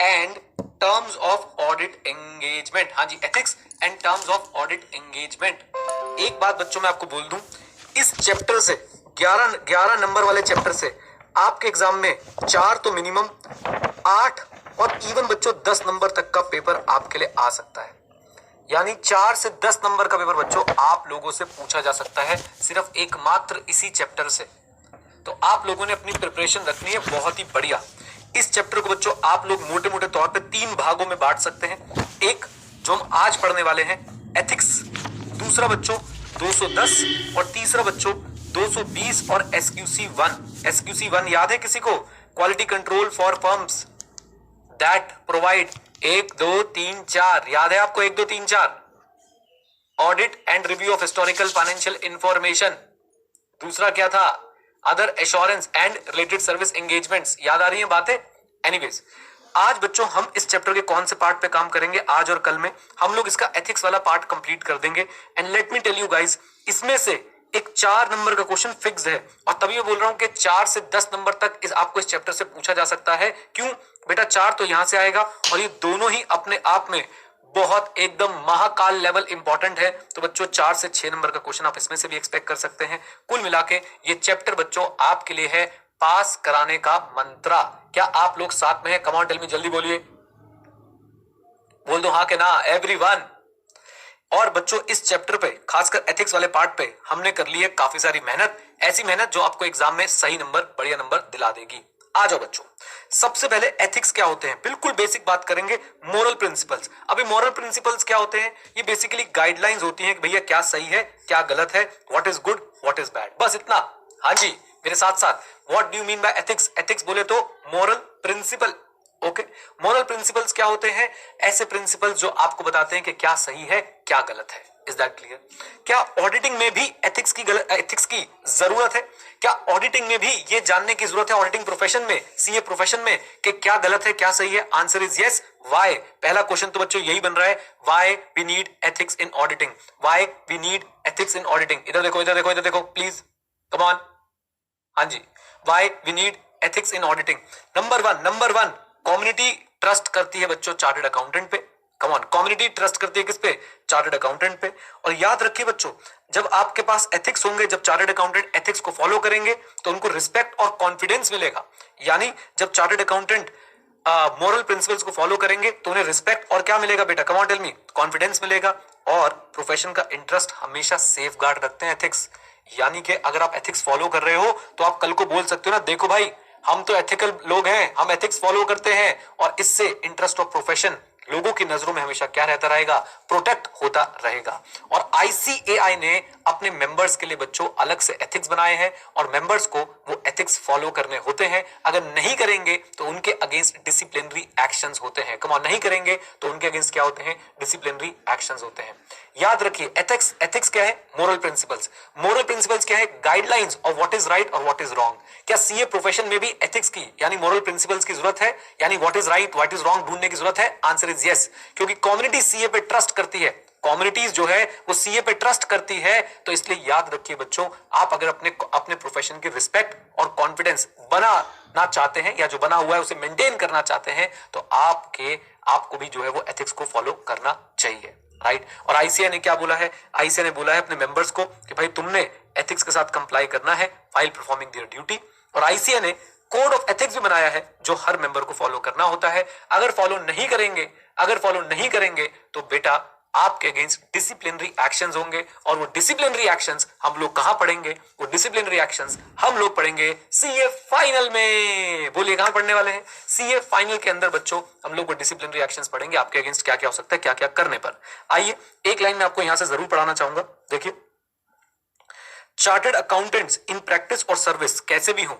And terms of audit engagement. हाँ जी, ethics and terms of audit engagement. एक बात बच्चों मैं आपको बोल दूं, इस चैप्टर से 11 नंबर वाले चैप्टर से आपके एग्जाम में 4 तो मिनिमम, 8 और इवन बच्चों 10 नंबर तक का पेपर आपके लिए आ सकता है। यानी 4 से 10 नंबर का पेपर बच्चों आप लोगों से पूछा जा सकता है सिर्फ एकमात्र इसी चैप्टर से। तो आप लोगों ने अपनी प्रिपरेशन रखनी है बहुत ही बढ़िया। इस चैप्टर को बच्चों आप लोग मोटे मोटे तौर पे 3 भागों में बांट सकते हैं। एक जो हम आज पढ़ने वाले हैं एथिक्स, दूसरा बच्चों 210 और तीसरा बच्चों 220 और एसक्यूसी 1। एसक्यूसी 1 याद है किसी को? Quality control for firms that provide 1 2 3 4, याद है आपको 1 2 3 4? Audit and review of historical financial information. दूसरा क्या था? Other assurance and related service engagements. याद आ रही है बातें? एनीवेज, आज बच्चों हम इस चैप्टर के कौन से पार्ट पे काम करेंगे? आज और कल में हम लोग इसका एथिक्स वाला पार्ट कंप्लीट कर देंगे। And let me tell you guys, इसमें से एक 4 नंबर का क्वेश्चन फिक्स है, और तभी मैं बोल रहा हूं कि 4 से 10 नंबर तक आपको इस चैप्टर से पूछा जा सकता है। क्यों बेटा? 4 तो यहां से आएगा, और ये दोनों ही अपने आप में बहुत एकदम महाकाल लेवल इंपॉर्टेंट है। तो बच्चों 4 से 6 नंबर का क्वेश्चन आप इसमें से भी एक्सपेक्ट कर सकते हैं। कुल मिला के ये चैप्टर बच्चों आपके लिए है पास कराने का मंत्रा। क्या आप लोग साथ में हैं? कम ऑन टेल मी, जल्दी बोलिए, बोल दो हाँ के ना एवरीवन। और बच्चों इस चैप्टर पे खासकर एथिक्स वाले पार्ट पे हमने कर ली है काफी सारी मेहनत, ऐसी मेहनत जो आपको एग्जाम में सही नंबर, बढ़िया नंबर दिला देगी। आ जाओ बच्चों, सबसे पहले एथिक्स क्या होते हैं, बिल्कुल बेसिक बात करेंगे। Moral principles. अभी मोरल प्रिंसिपल्स क्या होते हैं? ये बेसिकली गाइडलाइंस होती हैं कि भैया क्या सही है, क्या गलत है, what is good, what is bad, बस इतना। हाँ जी, मेरे साथ साथ, what do you mean by ethics? Ethics बोले तो moral principle. Okay, moral principles क्या होते हैं? ऐसे प्रिंसिपल्स जो आपको बताते हैं कि क्या सही है, क्या गलत है। Is that clear? क्या ऑडिटिंग में भी एथिक्स की जरूरत है? क्या ऑडिटिंग में भी ये जानने की जरूरत है, ऑडिटिंग प्रोफेशन में, सीए प्रोफेशन में, कि क्या गलत है, क्या सही है? Answer is yes. व्हाई? पहला क्वेश्चन तो बच्चों यही बन रहा है, why we need ethics in auditing? Why we need ethics in auditing? इधर देखो, इधर देखो, इधर देखो प्लीज, कम ऑन। हाँ जी, why we need ethics in auditing? Number one, community trust करती है बच्चों चार्टर्ड अकाउंटेंट पे। कम ऑन, कम्युनिटी ट्रस्ट करती है किस पे? चार्टर्ड अकाउंटेंट पे। और याद रखिए बच्चों, जब आपके पास एथिक्स होंगे, जब चार्टर्ड अकाउंटेंट एथिक्स को फॉलो करेंगे, तो उनको रिस्पेक्ट और कॉन्फिडेंस मिलेगा। यानी जब चार्टर्ड अकाउंटेंट मोरल प्रिंसिपल्स को फॉलो करेंगे तो उन्हें रिस्पेक्ट और क्या मिलेगा बेटा? Come on tell me, confidence मिलेगा। और प्रोफेशन का इंटरेस्ट हमेशा सेफ गार्ड रखते हैं एथिक्स। यानी कि अगर आप एथिक्स फॉलो कर रहे हो तो आप कल को बोल सकते हो ना, देखो भाई हम तो एथिकल लोग हैं, हम एथिक्स फॉलो करते हैं, और इससे इंटरेस्ट ऑफ प्रोफेशन लोगों की नजरों में हमेशा क्या रहता रहेगा? प्रोटेक्ट होता रहेगा। और आईसीएआई ने अपने मेंबर्स के लिए बच्चों अलग से एथिक्स बनाए हैं, और मेंबर्स को वो एथिक्स फॉलो करने होते हैं। अगर नहीं करेंगे तो उनके अगेंस्ट डिसिप्लिनरी एक्शंस होते हैं। कम ऑन, नहीं करेंगे तो उनके अगेंस्ट क्या होते हैं? डिसिप्लिनरी एक्शंस होते हैं। याद रखिए, एथिक्स क्या है? Moral principles. मोरल प्रिंसिपल्स क्या है? Guidelines of what is right और व्हाट इज रॉन्ग। क्या सीए प्रोफेशन में भी एथिक्स की यानी मोरल प्रिंसिपल्स की जरूरत है? यानी what is right, what is wrong ढूंढने की जरूरत है? आंसर इज यस, क्योंकि कम्युनिटी सीए पे ट्रस्ट करती है, कम्युनिटीज जो है वो सीए पे ट्रस्ट करती है। तो इसलिए याद रखिए बच्चों, आप अगर अपने प्रोफेशन की रिस्पेक्ट और कॉन्फिडेंस बनाना चाहते हैं, या जो बना हुआ है उसे मेंटेन करना चाहते हैं, तो आपको भी जो है वो एथिक्स को फॉलो करना चाहिए, राइट? और आईसीए ने क्या बोला है? आईसीए ने बोला है अपने मेंबर्स को कि भाई तुमने एथिक्स के साथ कंप्लाई करना है व्हाइल परफॉर्मिंग देयर ड्यूटी। और आईसीए ने कोड ऑफ एथिक्स भी बनाया है जो हर मेंबर को फॉलो करना होता है। अगर फॉलो नहीं करेंगे तो बेटा आपके अगेंस्ट डिसिप्लिनरी एक्शंस होंगे, और वो डिसिप्लिनरी एक्शंस हम लोग कहां पढ़ेंगे? वो डिसिप्लिनरी एक्शंस हम लोग पढ़ेंगे सीए फाइनल में। बोलिए कहां पढ़ने वाले हैं? सीए फाइनल के अंदर बच्चों हम लोग वो डिसिप्लिनरी एक्शंस पढ़ेंगे, आपके अगेंस्ट क्या क्या हो सकता है, क्या क्या करने पर। आइए एक लाइन में आपको यहां से जरूर पढ़ाना चाहूंगा। देखिए, चार्टर्ड अकाउंटेंट्स इन प्रैक्टिस और सर्विस कैसे भी हों,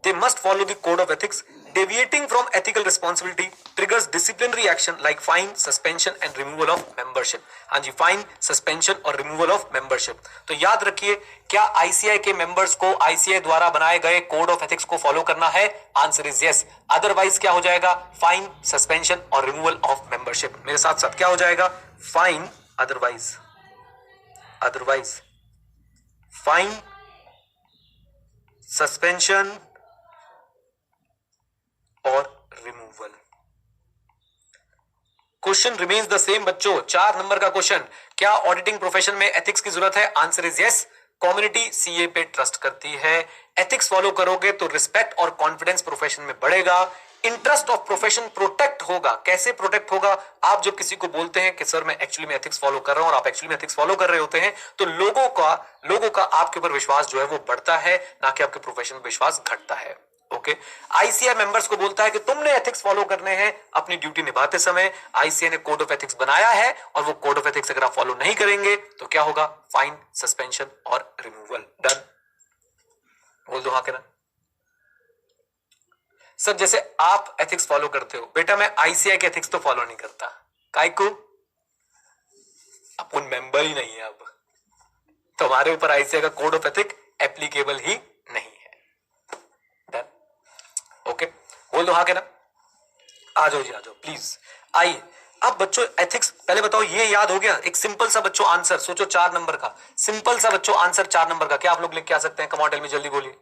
they must follow the code of ethics. Deviating from ethical responsibility triggers disciplinary action like fine, suspension and removal of membership. हाँ जी, फाइन, सस्पेंशन और रिमूवल ऑफ मेंबरशिप। तो याद रखिए, क्या आईसीआई के मेंबर्स को आईसीआई द्वारा बनाए गए कोड ऑफ एथिक्स को फॉलो करना है? Answer is yes. अदरवाइज क्या हो जाएगा? फाइन, सस्पेंशन और रिमूवल ऑफ मेंबरशिप। मेरे साथ साथ क्या हो जाएगा? फाइन, अदरवाइज फाइन, सस्पेंशन और removal. Question remains the same बच्चों। 4 नंबर का क्वेश्चन, क्या ऑडिटिंग प्रोफेशन में एथिक्स की जरूरत है? Answer is yes. Community CA पे ट्रस्ट करती है, एथिक्स फॉलो करोगे तो रिस्पेक्ट और कॉन्फिडेंस प्रोफेशन में बढ़ेगा, इंटरेस्ट ऑफ प्रोफेशन प्रोटेक्ट होगा। कैसे प्रोटेक्ट होगा? आप जब किसी को बोलते हैं कि सर मैं एक्चुअली में एथिक्स फॉलो कर रहा हूं और आप एक्चुअली में एथिक्स फॉलो कर रहे होते हैं, तो लोगों का आपके ऊपर विश्वास जो है वो बढ़ता है, ना कि आपके प्रोफेशन में विश्वास घटता है। ओके, आईसीआई मेंबर्स को बोलता है कि तुमने एथिक्स फॉलो करने हैं अपनी ड्यूटी निभाते समय। आईसीआई ने कोड ऑफ एथिक्स बनाया है और वो कोड ऑफ एथिक्स अगर आप फॉलो नहीं करेंगे तो क्या होगा? फाइन, सस्पेंशन और रिमूवल। डन, बोल दो हाँ के ना। सर जैसे आप एथिक्स फॉलो करते हो, बेटा मैं आईसीआई के एथिक्स तो फॉलो नहीं करता। काहे को? अपन मेंबर ही नहीं है, अब तुम्हारे ऊपर आईसीआई का कोड ऑफ एथिक एप्लीकेबल ही नहीं है। डन, ओके, बोल दो हाँ के ना। आ जाओ जी, आ जाओ प्लीज, आइए। अब बच्चों एथिक्स पहले बताओ, ये याद हो गया? एक सिंपल सा बच्चों आंसर सोचो 4 नंबर का, सिंपल सा बच्चों आंसर 4 नंबर का, क्या आप लोग लिख के आ सकते हैं? कम ऑन टेल मी, जल्दी बोलिए।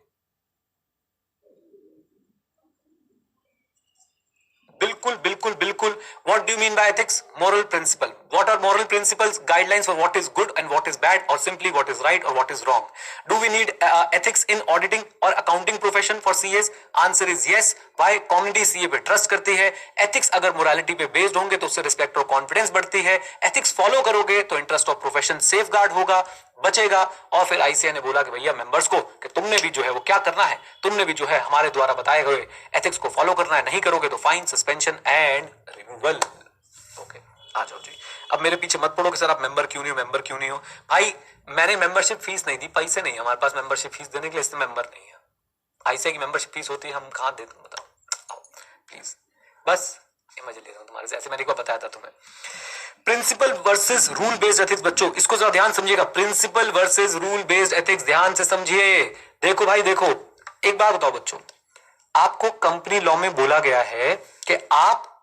बिल्कुल बिल्कुल बिल्कुल। What do you mean by ethics? Moral principle. What are moral principles? Guidelines for what is good and what is bad, और सिंपली व्हाट इज राइट और what is wrong. Do we need ethics in auditing और accounting profession for CAs? Answer is yes. Why? Community CA पे trust करती है। Ethics अगर morality पे based होंगे तो उससे रिस्पेक्ट और कॉन्फिडेंस बढ़ती है। एथिक्स फॉलो करोगे तो इंटरेस्ट ऑफ प्रोफेशन सेफगार्ड होगा, बचेगा। और फिर आईसीआई ने बोला कि भैया मेंबर्स को कि तुमने भी जो है वो क्या करना है, तुमने भी जो है हमारे द्वारा बताए गए एथिक्स को फॉलो करना है, नहीं करोगे तो fine, suspension and removal. Okay, आ जाओ जी। अब मेरे पीछे मत पड़ो कि सर आप मेंबर क्यों नहीं हो, मेंबर क्यों नहीं हो। भाई मैंने मेंबरशिप फीस नहीं दी, पैसे नहीं है हमारे पास मेंबरशिप फीस देने के लिए, इसलिए मेंबर नहीं है। आईसीआई की मेंबरशिप फीस होती है, हम कहाँ देते हैं बताओ? आओ प्लीज, बस ये मजे ले रहा हूँ तुम्हारे से, ऐसे मैंने को बताया था तुम्हें। Principle versus rule based ethics बच्चों, इसको जरा ध्यान समझिएगा। Principle versus rule based ethics, ध्यान से समझिए। देखो भाई देखो, एक बात बताओ बच्चों, आपको कंपनी लॉ में बोला गया है कि आप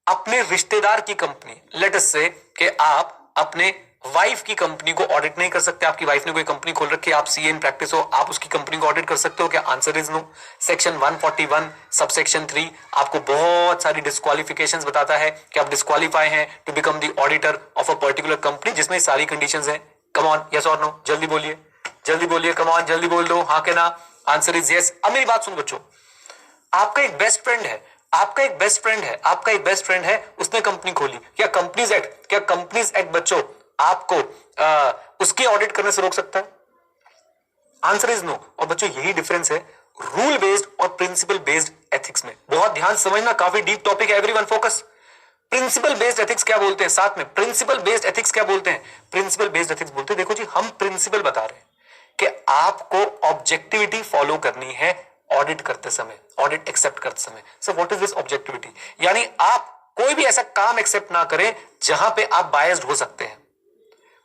अपने रिश्तेदार की कंपनी, लेट अस से कि आप अपने वाइफ की कंपनी को ऑडिट नहीं कर सकते। आपकी वाइफ ने कोई कंपनी खोल रखी है, आप सीए इन प्रैक्टिस हो, आप उसकी कंपनी को ऑडिट कर सकते हो क्या? Answer is no. Section 141 subsection 3 आपको बहुत सारी डिस्क्वालिफिकेशंस बताता है कि आप डिस्क्वालीफाई हैं to become the auditor of a particular company, जिसमें सारी कंडीशंस हैं। कम ऑन, यस और नो, जल्दी बोलिए, जल्दी बोलिए, कम ऑन, जल्दी बोल दो हाँ के ना। Answer is yes. अब मेरी बात सुनो बच्चों, आपका एक बेस्ट फ्रेंड है, आपका एक बेस्ट फ्रेंड है, आपका एक बेस्ट फ्रेंड है, उसने कंपनी खोली, क्या कंपनीज एक्ट बच्चों आपको उसकी ऑडिट करने से रोक सकता है? Answer is no. और बच्चों यही डिफरेंस है रूल बेस्ड और प्रिंसिपल बेस्ड एथिक्स में। बहुत ध्यान समझना, काफी डीप टॉपिक है, everyone focus. Principle based ethics क्या बोलते हैं? साथ में प्रिंसिपल बेस्ड एथिक्स क्या बोलते हैं? प्रिंसिपल बेस्ड एथिक्स बोलते हैं, देखो जी हम प्रिंसिपल बता रहे हैं कि आपको ऑब्जेक्टिविटी फॉलो करनी है ऑडिट करते समय, ऑडिट एक्सेप्ट करते समय। So what is this objectivity? यानी आप कोई भी ऐसा काम एक्सेप्ट ना करें जहां पे आप बायस्ड हो सकते हैं।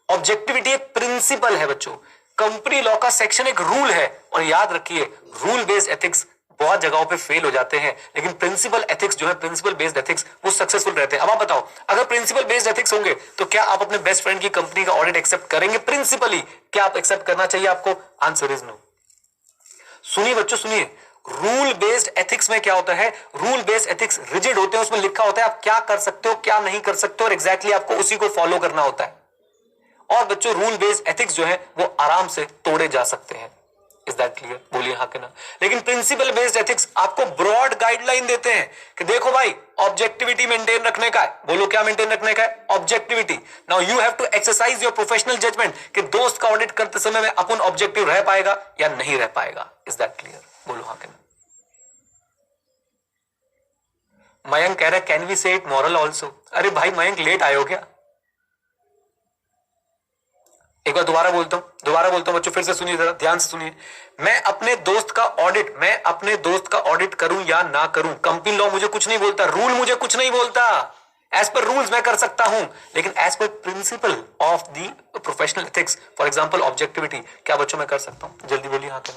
ऑब्जेक्टिविटी एक प्रिंसिपल है बच्चों, कंपनी लॉ का सेक्शन एक रूल है। और याद रखिए रूल बेस्ड एथिक्स बहुत जगहों पे फेल हो जाते हैं, लेकिन प्रिंसिपल एथिक्स जो है, प्रिंसिपल बेस्ड एथिक्स, वो सक्सेसफुल रहते हैं। अब आप बताओ, अगर प्रिंसिपल बेस्ड एथिक्स होंगे तो क्या आप अपने बेस्ट फ्रेंड की कंपनी का ऑडिट एक्सेप्ट करेंगे? प्रिंसिपली क्या आप एक्सेप्ट करना चाहिए आपको? Answer is no. सुनिए बच्चों सुनिए, रूल बेस्ड एथिक्स में क्या होता है? रूल बेस्ड एथिक्स रिजिड होते हैं, उसमें लिखा होता है आप क्या कर सकते हो, क्या नहीं कर सकते हो, और एग्जैक्टली आपको उसी को फॉलो करना होता है। और बच्चों रूल बेस्ड एथिक्स जो है वो आराम से तोड़े जा सकते हैं। Is that clear? बोलिए हाँ के ना। लेकिन प्रिंसिपल बेस्ड एथिक्स आपको ब्रॉड गाइडलाइन देते हैं कि देखो भाई ऑब्जेक्टिविटी मेंटेन रखने का है। बोलो क्या मेंटेन रखने का है? Objectivity. Now you have to exercise your professional judgement कि दोस्त का ऑडिट करते समय में अपन ऑब्जेक्टिव रह पाएगा या नहीं रह पाएगा। Is that clear? बोलो हाँ के ना। मयंक कह रहा है कैन वी से इट मॉरल ऑल्सो। अरे भाई मयंक लेट आए हो क्या? एक बार दोबारा बोलता हूं बच्चों, फिर से सुनिए, जरा ध्यान से सुनिए। मैं अपने दोस्त का ऑडिट करूं या ना करूं, कंपनी लॉ मुझे कुछ नहीं बोलता, रूल मुझे कुछ नहीं बोलता। एज पर रूल्स मैं कर सकता हूं, लेकिन as per principle of the professional ethics, for example objectivity, क्या बच्चों मैं कर सकता हूं? जल्दी बोलिए हाँ क्या?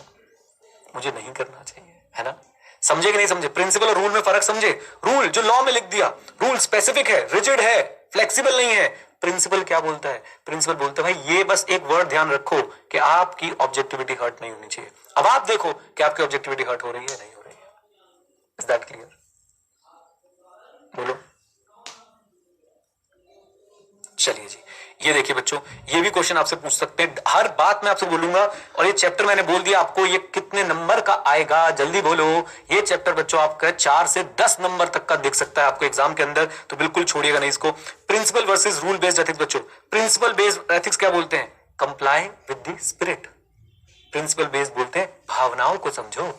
मुझे नहीं करना चाहिए, है ना? समझे कि नहीं समझे? प्रिंसिपल और रूल में फर्क समझे? रूल जो लॉ में लिख दिया, रूल स्पेसिफिक है, रिजिड है, फ्लेक्सिबल नहीं है। प्रिंसिपल क्या बोलता है? प्रिंसिपल बोलता है भाई ये बस एक वर्ड ध्यान रखो कि आपकी ऑब्जेक्टिविटी हर्ट नहीं होनी चाहिए। अब आप देखो कि आपकी ऑब्जेक्टिविटी हर्ट हो रही है नहीं हो रही है। Is that clear? बोलो चलिए जी, ये देखिए बच्चों, ये भी क्वेश्चन आपसे पूछ सकते हैं, हर बात मैं आपसे बोलूंगा। और ये चैप्टर मैंने बोल दिया आपको, ये कितने नंबर का आएगा जल्दी बोलो। ये चैप्टर बच्चों आपका 4 से 10 नंबर तक का दिख सकता है आपको एग्जाम के अंदर, तो बिल्कुल छोड़िएगा नहीं इसको। Principle versus rule based ethics बच्चों, प्रिंसिपल बेस्ड एथिक्स क्या बोलते हैं? Complying with the spirit. Principle based बोलते हैं भावनाओं को समझो।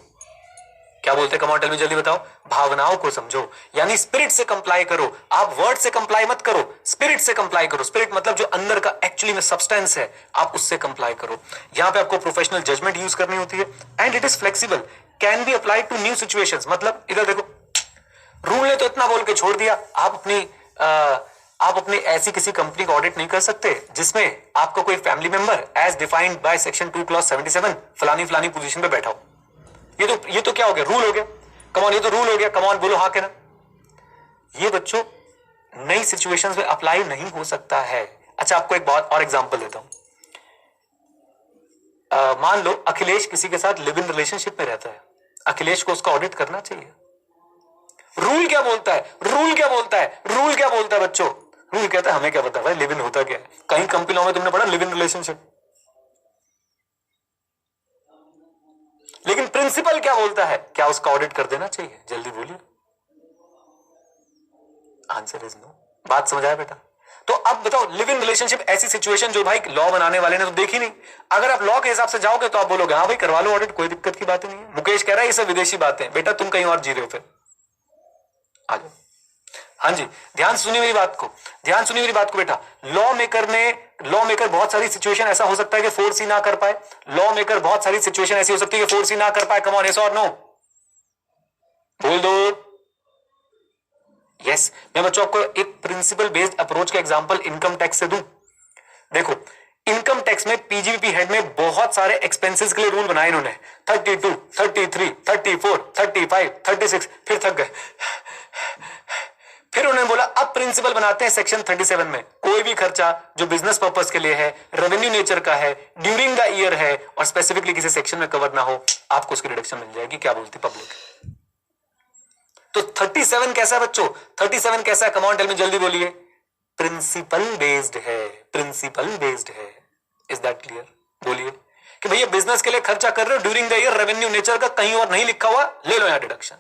क्या बोलते हैं? कम ऑन टेल मी, जल्दी बताओ। भावनाओं को समझो, यानी स्पिरिट से कंप्लाई करो। आप वर्ड से कंप्लाई मत करो, स्पिरिट से कंप्लाई करो। स्पिरिट मतलब जो अंदर का एक्चुअली में सब्सटेंस है, आप उससे कंप्लाई करो। यहां पे आपको प्रोफेशनल जजमेंट यूज करनी होती है। And it is flexible, can be applied to new situations. मतलब इधर देखो, रूल ने तो इतना बोल के छोड़ दिया, आप अपनी ऐसी किसी कंपनी का ऑडिट नहीं कर सकते जिसमें आपका कोई family member as defined by section 2 clause 77 फलानी फलानी पोजीशन पे बैठा हो। ये तो क्या हो गया? रूल हो गया। कमॉन, ये तो रूल हो गया। कमॉन बोलो हाँ के ना। ये बच्चों नई सिचुएशंस में अप्लाई नहीं हो सकता है। अच्छा, आपको एक बहुत और एग्जांपल देता हूं। मान लो अखिलेश किसी के साथ लिव इन रिलेशनशिप में रहता है, अखिलेश को उसका ऑडिट करना चाहिए। रूल क्या बोलता है? रूल क्या बोलता है? रूल क्या बोलता है बच्चों? रूल कहता है हमें क्या पता भाई लिव इन होता क्या है। कहीं कंपनी लॉ में तुमने पढ़ा लिव इन रिलेशनशिप? लेकिन प्रिंसिपल क्या बोलता है? क्या उसका ऑडिट कर देना चाहिए? जल्दी बोलिए। Answer is no. बात समझ आया बेटा? तो अब बताओ, लिव इन रिलेशनशिप ऐसी सिचुएशन जो भाई लॉ बनाने वाले ने तो देखी नहीं। अगर आप लॉ के हिसाब से जाओगे तो आप बोलोगे हाँ भाई करवा लो ऑडिट, कोई दिक्कत की बात नहीं है। मुकेश कह रहा है ये सब विदेशी बातें, बेटा तुम कहीं और जी रहे हो। फिर आ जाओ। हाँ जी, ध्यान सुनिए मेरी बात को, ध्यान सुनिए मेरी बात को बेटा। लॉ मेकर बहुत सारी सिचुएशन ऐसा हो सकता है कि फोर्स ही ना कर पाए। लॉ मेकर बहुत सारी सिचुएशन ऐसी हो सकती है कि फोर्स ही ना कर पाए। कम ऑन, यस और नो? बोल दो यस। मैं बच्चों आपको एक प्रिंसिपल बेस्ड अप्रोच का एग्जांपल इनकम टैक्स से दूं। देखो, इनकम टैक्स में पीजीबीपी हेड में बहुत सारे एक्सपेंसेस के लिए रूल बनाए इन्होंने, 32, 33, 34, 35, 36। फिर थक गए। फिर उन्होंने बोला अब प्रिंसिपल बनाते हैं सेक्शन 37 में। कोई भी खर्चा जो बिजनेस पर्पस के लिए है, रेवेन्यू नेचर का है, ड्यूरिंग द ईयर है और स्पेसिफिकली किसी सेक्शन में कवर ना हो, आपको उसकी रिडक्शन मिल जाएगी। क्या बोलती पब्लिक? तो 37 कैसा है बच्चों? 37 कैसा है? कम ऑन टेल मी, जल्दी बोलिए। प्रिंसिपल बेस्ड है, प्रिंसिपल बेस्ड है। Is that clear? बोलिए कि भैया बिजनेस के लिए खर्चा कर रहे हो, during the year, revenue nature का कहीं और नहीं लिखा हुआ, ले लो यहां डिडक्शन।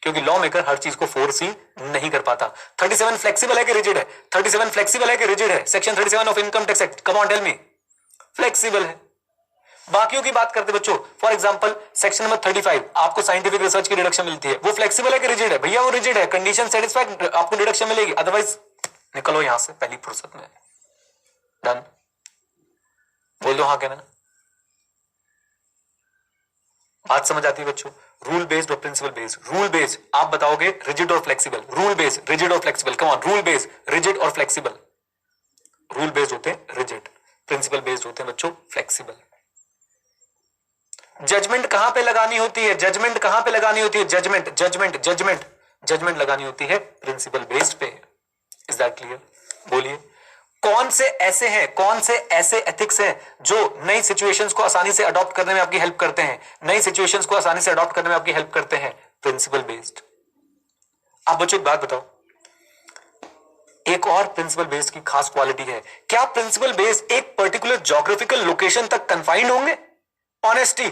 क्योंकि लॉ मेकर हर चीज को फोर्स ही नहीं कर पाता। 37 फ्लेक्सिबल है कि रिजिड है? 37 फ्लेक्सिबल है कि रिजिड है? Section 37 of income tax act, come on tell me. Flexible है। बाकियों की बात करते बच्चों, फॉर एग्जांपल सेक्शन नंबर 35 आपको साइंटिफिक रिसर्च की डिडक्शन मिलती है, वो फ्लेक्सिबल है कि रिजिड है? भैया वो रिजिड है। कंडीशन सेटिस्फाइड आपको डिडक्शन मिलेगी, अदरवाइज निकलो यहां से पहली फुर्सत में। डन? बोल दो हाँ क्या ना? बात समझ आती है बच्चों? रूल बेस्ड और प्रिंसिपल बेस्ड। रूल बेस्ड आप बताओगे रिजिड और फ्लेक्सिबल, रूल बेस्ड रिजिड और flexible. Come on, rule based rigid और फ्लेक्सिबल। रूल बेस्ड होते हैं रिजिड, प्रिंसिपल बेस्ड होते हैं बच्चों फ्लेक्सिबल। जजमेंट कहां पे लगानी होती है? जजमेंट कहां पे लगानी होती है? जजमेंट जजमेंट जजमेंट जजमेंट लगानी होती है प्रिंसिपल बेस्ड पे। Is that clear? बोलिए कौन से ऐसे एथिक्स हैं जो नई सिचुएशंस को आसानी से अडॉप्ट करने में आपकी हेल्प करते हैं? नई सिचुएशंस को आसानी से अडॉप्ट करने में आपकी हेल्प करते हैं प्रिंसिपल बेस्ड। आप बच्चों एक बात बताओ, एक और प्रिंसिपल बेस्ड की खास क्वालिटी है। क्या प्रिंसिपल बेस्ड एक पर्टिकुलर ज्योग्राफिकल लोकेशन तक कन्फाइंड होंगे? ऑनेस्टी,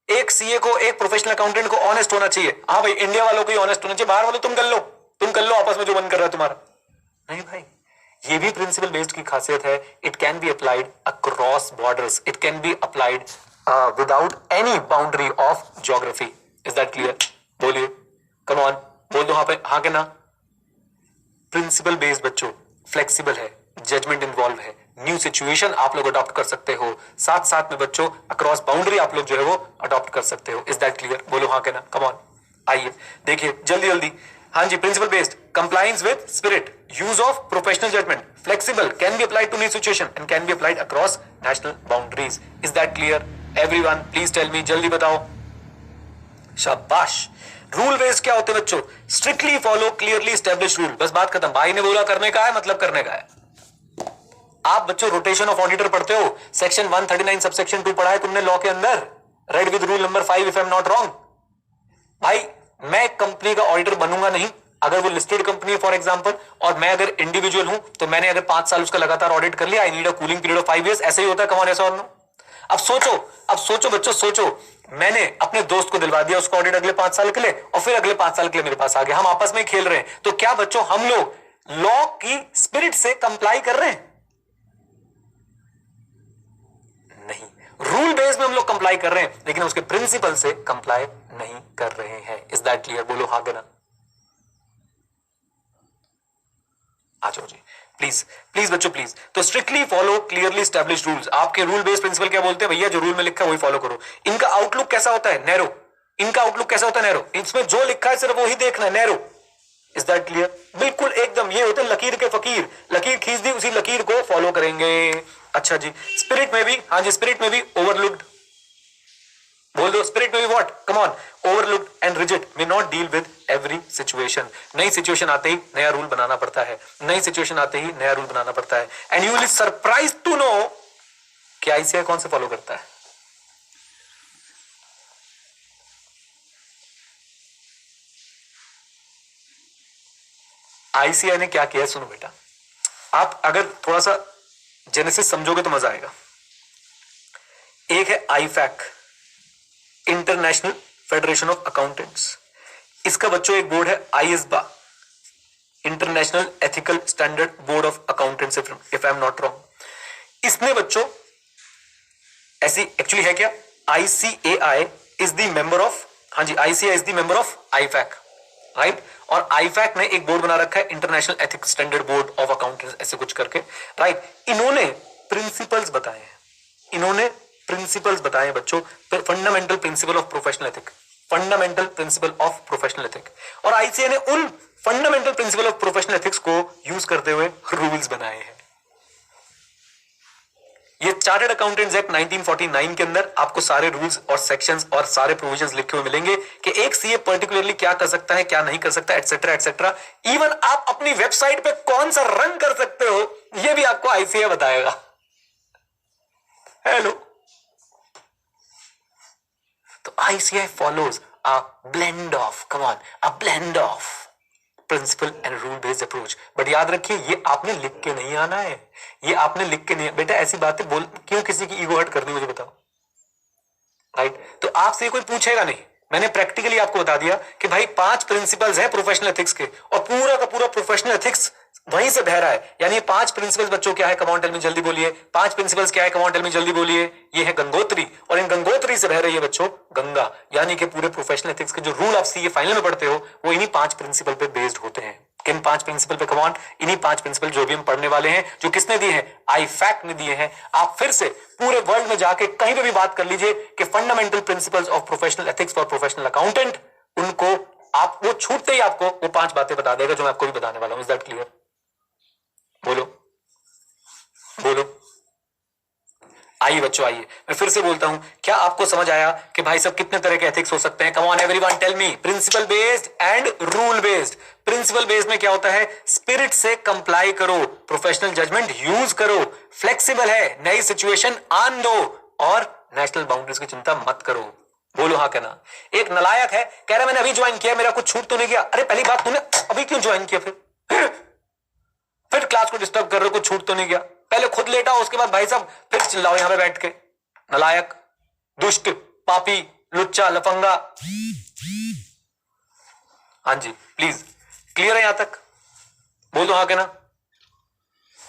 एक सीए को, एक प्रोफेशनल अकाउंटेंट को ऑनेस्ट होना चाहिए। हाँ भाई, इंडिया वालों को ही ऑनेस्ट होना चाहिए, बाहर वालों तुम कर लो आपस में जो मन कर रहा है तुम्हारा। नहीं भाई, ये भी प्रिंसिपल बेस्ड की खासियत है। It can be applied across borders, it can be applied without any boundary of geography. Is that clear? बोलिए कम ऑन, बोल दो हाँ पे हाँ के ना। प्रिंसिपल बेस्ड बच्चों फ्लेक्सिबल है, जजमेंट इन्वॉल्व है, न्यू सिचुएशन आप लोग अडॉप्ट कर सकते हो, साथ साथ में बच्चों अक्रॉस बाउंड्री आप लोग जो है वो अडॉप्ट कर सकते हो। Is that clear? बोलो हाँ के ना। कम ऑन, आइए देखिए जल्दी जल्दी। हाँ जी, principle based compliance with spirit, use of professional judgement, flexible, can be applied to new situation and can be applied across national boundaries. Is that clear? Everyone please tell me, जल्दी बताओ। शाबाश। Rule based क्या होते हैं बच्चों? Strictly follow clearly established rule. बस बात खत्म। भाई ने बोला करने का है मतलब करने का है। आप बच्चों रोटेशन ऑफ ऑडिटर पढ़ते हो, सेक्शन 139 सबसेक्शन 2 पढ़ा है तुमने लॉ के अंदर, read with rule number 5 if I am not wrong. भाई मैं कंपनी का ऑडिटर बनूंगा नहीं, अगर वो लिस्टेड कंपनी है फॉर एग्जांपल, और मैं अगर इंडिविजुअल हूं, तो मैंने अगर 5 साल उसका लगातार ऑडिट कर लिया, I need a cooling period of 5 years, ऐसे ही होता है, कमान ऐसा और नो। अब सोचो बच्चों, सोचो, मैंने अपने दोस्त को दिलवा दिया उसका ऑडिट अगले 5 साल के लिए, और फिर अगले 5 साल के लिए मेरे पास आ गया, हम आपस में खेल रहे हैं, तो क्या बच्चों हम लोग लॉ की स्पिरिट से कंप्लाई कर रहे हैं? नहीं, रूल बेस में हम लोग कंप्लाई कर रहे हैं, लेकिन उसके प्रिंसिपल से कंप्लाई नहीं कर रहे हैं। Is that clear? बोलो हाँ के ना। आ जाओ जी, प्लीज प्लीज बच्चों प्लीज। तो strictly follow clearly established rules. आपके रूल बेस्ड प्रिंसिपल क्या बोलते हैं? भैया जो रूल में लिखा है वही फॉलो करो। इनका आउटलुक कैसा होता है? नैरो। इनका आउटलुक कैसा होता है? नैरो। इसमें जो लिखा है सिर्फ वही देखना है, नैरो। Is that clear? बिल्कुल एकदम, ये होते हैं लकीर के फकीर, लकीर खींच दी, उसी लकीर को फॉलो करेंगे। अच्छा जी, स्पिरिट में भी, हाँ जी, स्पिरिट में भी ओवरलुक्ड, बोल दो स्पिरिट में भी what, come on, overlooked and rigid, may not deal with every situation. नई सिचुएशन आते ही नया रूल बनाना पड़ता है, नई सिचुएशन आते ही नया रूल बनाना पड़ता है। And you will surprise to know कि आईसीआई कौन से फॉलो करता है। आईसीआई ने क्या किया है, सुनो बेटा, आप अगर थोड़ा सा जेनेसिस समझोगे तो मजा आएगा। एक है IFAC, international federation of accountants. इसका बच्चों एक बोर्ड है IESBA, international ethical standard board of accountants, if I am not wrong. इसने बच्चों ऐसी एक्चुअली है क्या, ICAI is the member of, हाँ जी, ICAI is the member of IFAC, right. और आईफैक ने एक बोर्ड बना रखा है, international ethics standard board of accountants, ऐसे कुछ करके, राइट। इन्होंने प्रिंसिपल्स बताए हैं, इन्होंने प्रिंसिपल्स बताए बच्चों, fundamental principle of professional ethic, fundamental principle of professional ethic. और आईसीए ने उन fundamental principle of professional ethics को यूज करते हुए रूल्स बनाए हैं। ये चार्टर्ड अकाउंटेंट्स एक्ट 1949 के अंदर आपको सारे रूल्स और सेक्शंस और सारे प्रोविजंस लिखे हुए मिलेंगे कि एक सीए पर्टिकुलरली क्या कर सकता है, क्या नहीं कर सकता, एटसेट्रा एटसेट्रा। इवन आप अपनी वेबसाइट पे कौन सा रन कर सकते हो, ये भी आपको आईसीए बताएगा। हेलो, तो ICI follows a blend of, come on, a blend of principle and rule based approach. But याद रखिए, ये आपने लिख के नहीं आना है, ये आपने लिख के नहीं, बेटा ऐसी बातें बोल क्यों किसी की ईगो हर्ट करनी, मुझे बताओ, राइट। तो आपसे कोई पूछेगा नहीं, मैंने प्रैक्टिकली आपको बता दिया कि भाई 5 प्रिंसिपल्स हैं प्रोफेशनल एथिक्स के, और पूरा का पूरा प्रोफेशनल एथिक्स वहीं से बह रहा है। यानी ये 5 प्रिंसिपल्स बच्चों क्या है, कमांड टेल में जल्दी बोलिए, 5 प्रिंसिपल्स क्या है, कमांड टेल में जल्दी बोलिए। ये है गंगोत्री, और इन गंगोत्री से बह रही है बच्चों गंगा। यानी कि पूरे प्रोफेशनल एथिक्स के जो रूल आप सीए फाइनल में पढ़ते हो वो इन्हीं 5 प्रिंसिपल पे बेस्ड होते हैं। किन 5 प्रिंसिपल पे, कमांड, इन्हीं 5 प्रिंसिपल जो भी हम पढ़ने वाले हैं, जो किसने दिए हैं, आईफैक ने दिए हैं। आप फिर से पूरे वर्ल्ड में जाके कहीं पे भी बात कर लीजिए कि fundamental principles of professional ethics for professional accountant, उनको आप वो छूटते ही आपको वो 5 बातें बता देगा जो मैं आपको भी बताने वाला हूं। Is that clear? बोलो बोलो, आइए बच्चों आइए, मैं फिर से बोलता हूं, क्या आपको समझ आया कि भाई सब कितने तरह के एथिक्स हो सकते हैं? Come on everyone tell me, principle based and rule based. Principle based में क्या होता है, स्पिरिट से कंप्लाई करो, प्रोफेशनल जजमेंट यूज करो, फ्लेक्सिबल है, नई सिचुएशन आन दो, और नेशनल बाउंड्रीज की चिंता मत करो। बोलो हाँ कहना। एक नलायक है, कह रहा मैंने अभी ज्वाइन किया, मेरा कुछ छूट तो नहीं गया। अरे पहली बात, तूने अभी क्यों ज्वाइन किया, फिर क्लास को डिस्टर्ब कर रहे हो, कुछ छूट तो नहीं गया। पहले खुद लेटा, उसके बाद भाई साहब फिर चिल्लाओ यहां पे बैठ के। नलायक, दुष्ट, पापी, लुच्चा, लफंगा। हाँ जी प्लीज, क्लियर है यहां तक? बोल दो हाँ कहना।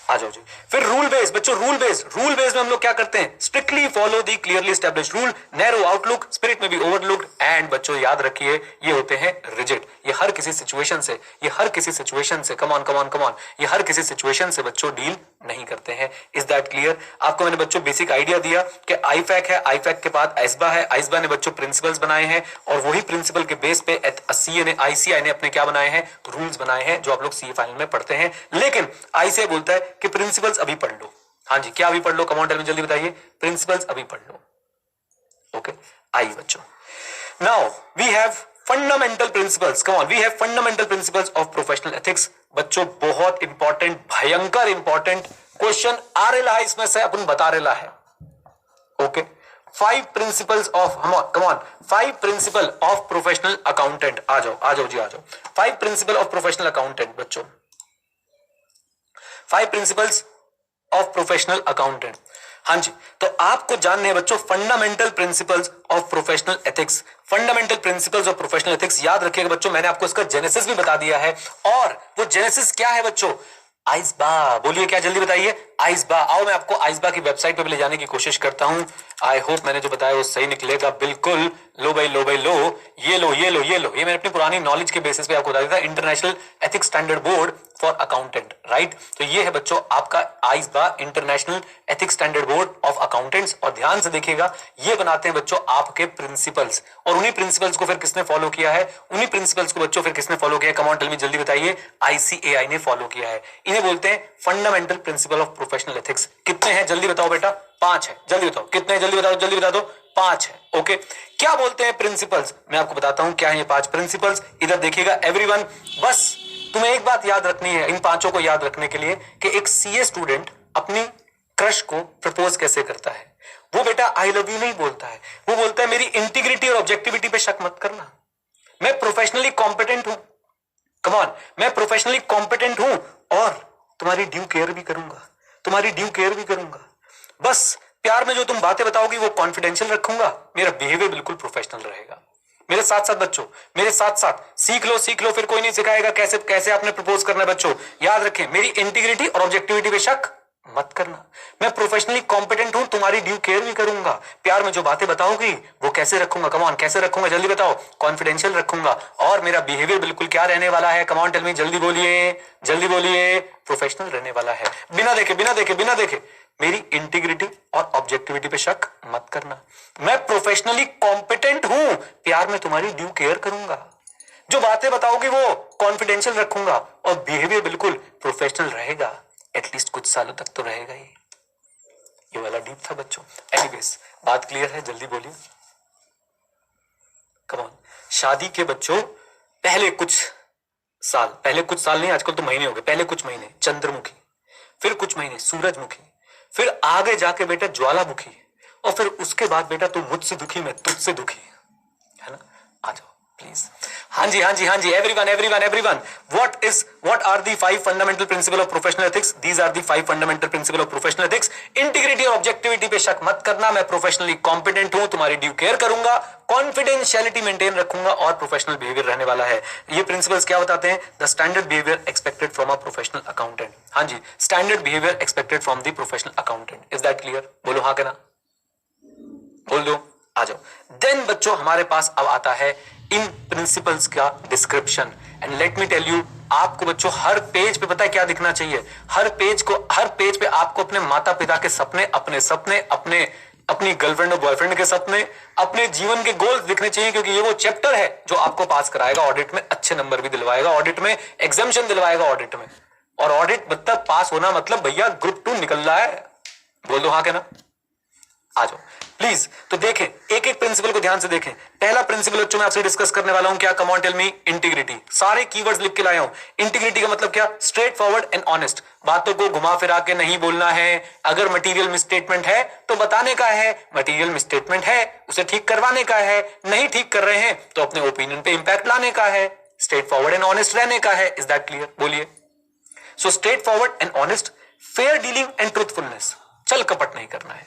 आ जाओ जी। फिर रूल बेस्ड बच्चों, रूल बेस्ड में हम लोग क्या करते हैं, strictly follow the clearly established rule, narrow outlook, spirit में भी ओवरलुक्ड, एंड बच्चों याद रखिए ये होते हैं रिजिड। ये हर किसी सिचुएशन से, ये हर किसी सिचुएशन से, कम ऑन, ये हर किसी सिचुएशन से बच्चों डील नहीं करते हैं। Is that clear? आपको मैंने बच्चों बेसिक आइडिया दिया कि आईफैक है, आईफैक के बाद आइसबा है, आइसबा ने बच्चों प्रिंसिपल्स बनाए हैं, और वही प्रिंसिपल के बेस पे सीए ने, आईसीआई ने अपने क्या बनाए हैं, रूल्स बनाए हैं, जो आप लोग सीए फाइनल में पढ़ते हैं। लेकिन आईसीआई बोलता है कि प्रिंसिपल्स अभी पढ़ लो। हाँ जी, क्या अभी पढ़ लो, कमांड में जल्दी बताइए, प्रिंसिपल्स अभी पढ़ लो। ओके, आइए बच्चों, now we have fundamental principles, come on, we have fundamental principles of professional ethics. बच्चों बहुत इंपॉर्टेंट, भयंकर इंपॉर्टेंट क्वेश्चन आ रहा है इसमें से, अपन बता रहा है। Okay, 5 principles of come on 5 principle of professional accountant. आ जाओ जी आ जाओ। 5 प्रिंसिपल ऑफ प्रोफेशनल अकाउंटेंट बच्चों, 5 प्रिंसिपल्स ऑफ प्रोफेशनल अकाउंटेंट। हाँ जी, तो आपको जानने हैं बच्चों fundamental principles of professional ethics. Fundamental principles of professional ethics याद रखिएगा बच्चों, मैंने आपको इसका जेनेसिस भी बता दिया है। और वो जेनेसिस क्या है बच्चों? आइसबा। बोलिए क्या, जल्दी बताइए। आइसबा। आओ मैं आपको आइसबा की वेबसाइट पे ले जाने की कोशिश करता हूं। आई होप मैंने जो बताया वो सही निकलेगा। बिल्कुल। लो भाई लो भाई लो, ये लो ये लो ये लो, ये मैंने अपनी पुरानी नॉलेज के बेसिस पे आपको बता दिया था। International ethics standard board for accountant, right. तो ये है बच्चों आपका IESBA, international ethics standard board of accountants. और ध्यान से देखिएगा, ये बनाते हैं बच्चों आपके प्रिंसिपल्स। और उन्हीं प्रिंसिपल्स को फिर किसने फॉलो किया है? उन्हीं प्रिंसिपल्स को बच्चों फिर किसने फॉलो किया है? कम ऑन टेल मी, जल्दी बताइए। आईसीएआई ने फॉलो किया है। इन्हें बोलते हैं fundamental principle of professional ethics. कितने हैं जल्दी बताओ बेटा? 5 है। जल्दी बताओ कितने हैं, जल्दी बताओ, जल्दी बता दो। 5 है। ओके, क्या बोलते हैं प्रिंसिपल्स? मैं आपको बताता हूं क्या है ये 5 प्रिंसिपल्स। इधर देखिएगा एवरीवन। बस तुम्हें एक बात याद रखनी है इन 5 को याद रखने के लिए कि एक सीए स्टूडेंट अपनी क्रश को प्रपोज कैसे करता है। वो बेटा आई लव यू नहीं बोलता है, वो बोलता है मेरी इंटीग्रिटी और ऑब्जेक्टिविटी पे शक मत करना, मैं प्रोफेशनली कॉम्पिटेंट हूं। कम ऑन, मैं प्रोफेशनली कॉम्पिटेंट हूं और तुम्हारी ड्यू केयर भी करूंगा, तुम्हारी ड्यू केयर भी करूंगा। बस प्यार में जो तुम बातें बताओगी वो कॉन्फिडेंशियल रखूंगा, मेरा बिहेवियर बिल्कुल प्रोफेशनल रहेगा। मेरे साथ साथ बच्चों, मेरे साथ साथ सीख लो फिर कोई नहीं सिखाएगा कैसे कैसे आपने प्रपोज करना है। बच्चों याद रखें, मेरी इंटीग्रिटी और ऑब्जेक्टिविटी पे शक मत करना, मैं प्रोफेशनली कॉम्पिटेंट हूं, तुम्हारी ड्यू केयर भी करूंगा, प्यार में जो बातें बताओगी वो कैसे रखूंगा? कम ऑन, कैसे रखूंगा जल्दी बताओ? कॉन्फिडेंशियल रखूंगा। और मेरा बिहेवियर बिल्कुल क्या रहने वाला है? कम ऑन टेल मी, जल्दी बोलिए, जल्दी बोलिए। प्रोफेशनल रहने वाला है। बिना देखे मेरी इंटीग्रिटी और ऑब्जेक्टिविटी पे शक मत करना, मैं प्रोफेशनली कॉम्पिटेंट हूं, प्यार में तुम्हारी ड्यू केयर करूंगा, जो बातें बताओगी वो कॉन्फिडेंशियल रखूंगा और बिहेवियर बिल्कुल प्रोफेशनल रहेगा। एटलीस्ट कुछ सालों तक तो रहेगा ही। ये वाला डीप था बच्चों। एनीवेज, बात क्लियर है? जल्दी बोलिए। Come on. शादी के बच्चों पहले कुछ साल नहीं, आजकल तो महीने हो गए, पहले कुछ महीने चंद्रमुखी, फिर कुछ महीने सूरजमुखी, फिर आगे जाके बेटा ज्वालामुखी, और फिर उसके बाद बेटा तू मुझसे दुखी मैं तुझसे दुखी, है ना? आ जाओ प्लीज। हाँ जी everyone. What are the 5 fundamental principle of professional ethics? These are the 5 fundamental principle of professional ethics. Integrity और ऑब्जेक्टिविटी पे शक मत करना, मैं प्रोफेशनली कॉम्पिटेंट हूं, तुम्हारी ड्यू केयर करूंगा, कॉन्फिडेंशियलिटी मेंटेन रखूंगा और प्रोफेशनल बिहेवियर रहने वाला है। ये प्रिंसिपल्स क्या बताते हैं? The standard behaviour expected from a professional accountant. हाँ जी, standard behaviour expected from the professional accountant. Is that clear? बोलो हाँ के ना, बोल दो, आ जाओ। देन बच्चों हमारे पास अब आता है इन प्रिंसिपल्स का description. And let me tell you, आपको बच्चों हर पेज पे पता है क्या दिखना चाहिए? हर पेज पे आपको अपने माता पिता के सपने, अपनी गर्लफ्रेंड और बॉयफ्रेंड के सपने, अपने जीवन के गोल्स दिखने चाहिए, क्योंकि ये वो चैप्टर है जो आपको पास कराएगा ऑडिट में, अच्छे नंबर भी दिलवाएगा ऑडिट में, एग्जामिशन दिलवाएगा ऑडिट में। और ऑडिट मतलब पास होना मतलब भैया ग्रुप 2 निकल रहा है। बोल दो हाँ के ना, आ जाओ प्लीज। तो देखें, एक एक प्रिंसिपल को ध्यान से देखें। पहला प्रिंसिपल बच्चों मैं आपसे डिस्कस करने वाला हूं, क्या? Come on tell me. Integrity. सारे कीवर्ड्स लिख के लाया हूं। इंटीग्रिटी का मतलब क्या? स्ट्रेट फॉरवर्ड एंड ऑनेस्ट, बातों को घुमा फिरा के नहीं बोलना है। अगर मटेरियल मिसस्टेटमेंट है तो बताने का है, मटेरियल मिसस्टेटमेंट है उसे ठीक करवाने का है, नहीं ठीक कर रहे हैं तो अपने ओपिनियन पे इंपैक्ट लाने का है, स्ट्रेट फॉरवर्ड एंड ऑनेस्ट रहने का है। Is that clear? बोलिए। So straight forward and honest, fair dealing and truthfulness, छल कपट नहीं करना है।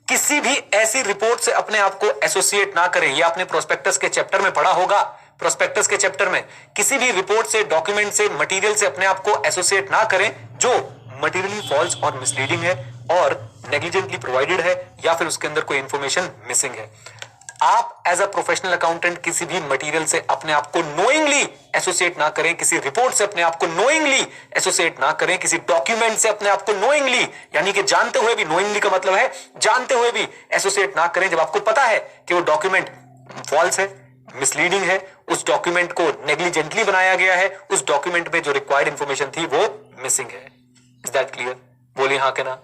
किसी भी ऐसी रिपोर्ट से अपने आप को एसोसिएट ना करें। ये आपने प्रोस्पेक्टस के चैप्टर में पढ़ा होगा। प्रोस्पेक्टस के चैप्टर में किसी भी रिपोर्ट से, डॉक्यूमेंट से, मटेरियल से अपने आप को एसोसिएट ना करें जो मटेरियली फॉल्स और मिसलीडिंग है और नेग्लिजेंटली प्रोवाइडेड है या फिर उसके अंदर कोई इंफॉर्मेशन मिसिंग है। आप एज अ प्रोफेशनल अकाउंटेंट किसी भी मटेरियल से अपने आप को नोइंगली एसोसिएट ना करें, किसी रिपोर्ट से अपने आप को नोइंगली एसोसिएट ना करें, किसी डॉक्यूमेंट से अपने आप को नोइंगली, यानी कि जानते हुए भी, नोइंगली का मतलब है जानते हुए भी एसोसिएट ना करें। जब आपको पता है कि वो डॉक्यूमेंट फॉल्स है, मिसलीडिंग है, उस डॉक्यूमेंट को नेग्लिजेंटली बनाया गया है, उस डॉक्यूमेंट में जो रिक्वायर्ड इंफॉर्मेशन थी वो मिसिंग है। Is that clear? बोलिए हाँ के ना।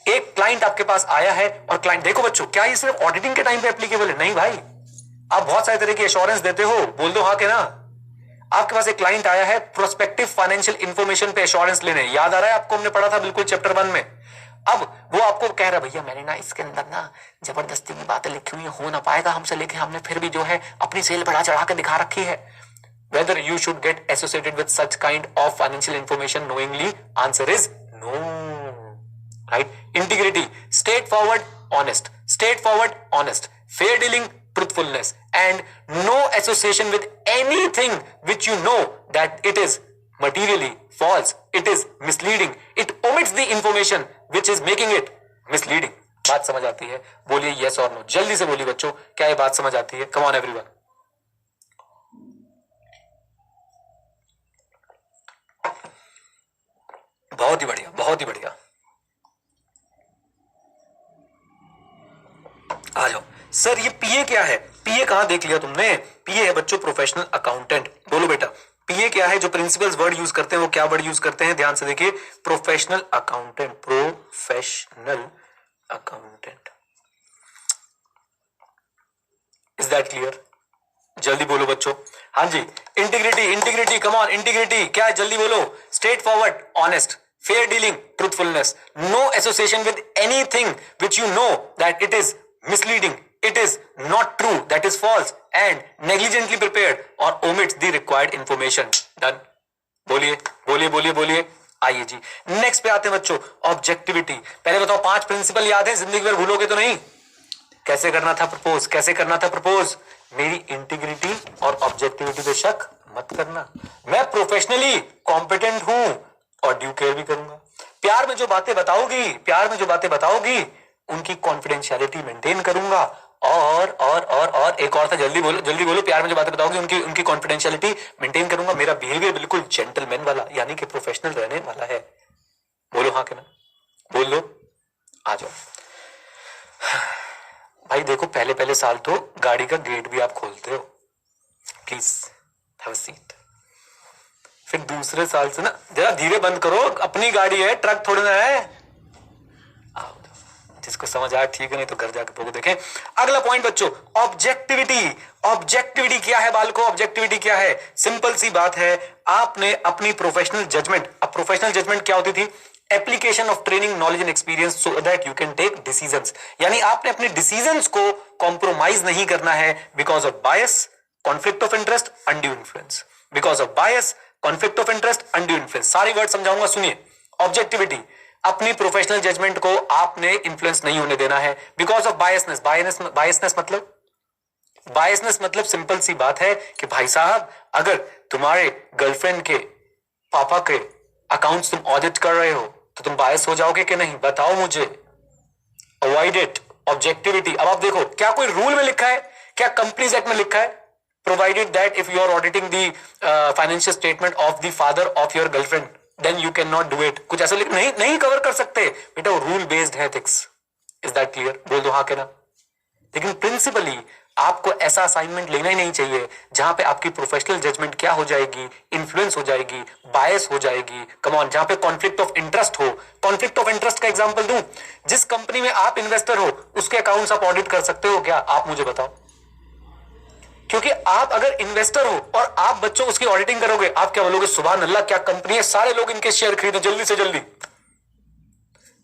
एक क्लाइंट आपके पास आया है और क्लाइंट, देखो बच्चों, क्या ये सिर्फ ऑडिटिंग के टाइम पे एप्लीकेबल है? नहीं भाई, आप बहुत सारे तरह की एश्योरेंस देते हो। बोल दो हाँ के ना। आपके पास एक क्लाइंट आया है प्रोस्पेक्टिव फाइनेंशियल इंफॉर्मेशन पे एश्योरेंस लेने, याद आ रहा है आपको? हमने पढ़ा था बिल्कुल चैप्टर 1 में। अब वो आपको कह रहा है भैया मैंने ना इसके अंदर ना जबरदस्ती की बातें लिखी हुई हो ना पाएगा हमसे, लेकिन हमने फिर भी जो है अपनी सेल बढ़ा चढ़ा के दिखा रखी है. Whether you should get associated with such kind of financial information knowingly, answer is no. Right? Integrity, straightforward, honest, fair dealing, truthfulness, and no association with anything which you know that it is materially false, it is misleading, it omits the information which is making it misleading. बात समझ आती है? बोलिए yes or no. जल्दी से बोलिए बच्चों, क्या ये बात समझ आती है? Come on everyone. बहुत ही बढ़िया, बहुत ही बढ़िया. आ जाओ सर. ये पीए क्या है? पीए कहां देख लिया तुमने? पीए है बच्चों प्रोफेशनल अकाउंटेंट. बोलो बेटा पीए क्या है? जो प्रिंसिपल्स वर्ड यूज करते हैं वो क्या वर्ड यूज करते हैं? ध्यान से देखिए, professional accountant, professional accountant. Is that clear? जल्दी बोलो बच्चों. हाँ जी. Integrity, come on. इंटीग्रिटी क्या है? जल्दी बोलो. Straight forward, honest, fair dealing, truthfulness, no association with anything which you know that it is misleading, it is not true, that is false, and negligently prepared or omits the required information. Done. बोलिए. आइए जी next पे आते हैं बच्चों. Objectivity. पहले बताओ 5 principal याद है? जिंदगी भर भूलोगे तो नहीं. कैसे करना था प्रपोज? मेरी इंटीग्रिटी और ऑब्जेक्टिविटी पे शक मत करना. मैं प्रोफेशनली कॉम्पिटेंट हूं और ड्यू केयर भी करूंगा. प्यार में जो बातें बताओगी उनकी कॉन्फिडेंशियलिटी मेंटेन करूंगा. और एक और था. जल्दी बोलो. प्यार में जो बातें बताओगी उनकी कॉन्फिडेंशियलिटी मेंटेन करूंगा. मेरा बिहेवियर बिल्कुल जेंटलमैन वाला यानी कि प्रोफेशनल रहने वाला है. बोलो हाँ के ना. बोल लो. आ जाओ भाई. देखो पहले साल तो गाड़ी का गेट भी आप खोलते हो. Please have a seat. फिर दूसरे साल से ना जरा धीरे बंद करो. अपनी गाड़ी है, ट्रक थोड़ी ना है. आओ जिसको समझ आया ठीक है, नहीं तो घर जाके पोगो देखें. अगला पॉइंट बच्चों, ऑब्जेक्टिविटी क्या है बालको? ऑब्जेक्टिविटी क्या है? सिंपल सी बात है. आपने अपनी प्रोफेशनल जजमेंट. अब प्रोफेशनल जजमेंट क्या होती थी? Application of training, knowledge and experience so that you can take decisions. यानी आपने अपने डिसीजंस को कॉम्प्रोमाइज नहीं करना है because of bias, conflict of interest, undue influence. Because of bias, conflict of interest, undue influence. सारे वर्ड समझाऊंगा, सुनिए. ऑब्जेक्टिविटी, अपनी प्रोफेशनल जजमेंट को आपने इन्फ्लुएंस नहीं होने देना है बिकॉज ऑफ बायसनेस. बायसनेस मतलब सिंपल सी बात है कि भाई साहब अगर तुम्हारे गर्लफ्रेंड के पापा के अकाउंट्स तुम ऑडिट कर रहे हो तो तुम बायस हो जाओगे कि नहीं? बताओ मुझे. Avoid it. ऑब्जेक्टिविटी. अब आप देखो, क्या कोई रूल में लिखा है? क्या कंपनीज एक्ट में लिखा है? Provided that if you are auditing the financial statement of the father of your girlfriend, then you cannot do it. कुछ ऐसा नहीं कवर कर सकते बेटा. वो रूल बेस्ड है एथिक्स. Is that clear? बोल दो हाँ के ना. लेकिन प्रिंसिपली आपको ऐसा असाइनमेंट लेना ही नहीं चाहिए जहां पे आपकी प्रोफेशनल जजमेंट क्या हो जाएगी? इन्फ्लुएंस हो जाएगी, बायस हो जाएगी. Come on. जहां पे कॉन्फ्लिक्ट ऑफ इंटरेस्ट हो. कॉन्फ्लिक्ट ऑफ इंटरेस्ट का एग्जांपल दूं. जिस कंपनी में आप इन्वेस्टर हो उसके अकाउंट्स आप ऑडिट कर सकते हो क्या? आप मुझे बताओ. क्योंकि आप अगर इन्वेस्टर हो और आप बच्चों उसकी ऑडिटिंग करोगे, आप क्या बोलोगे? सुभान अल्लाह क्या कंपनी है, सारे लोग इनके शेयर खरीदो जल्दी से जल्दी.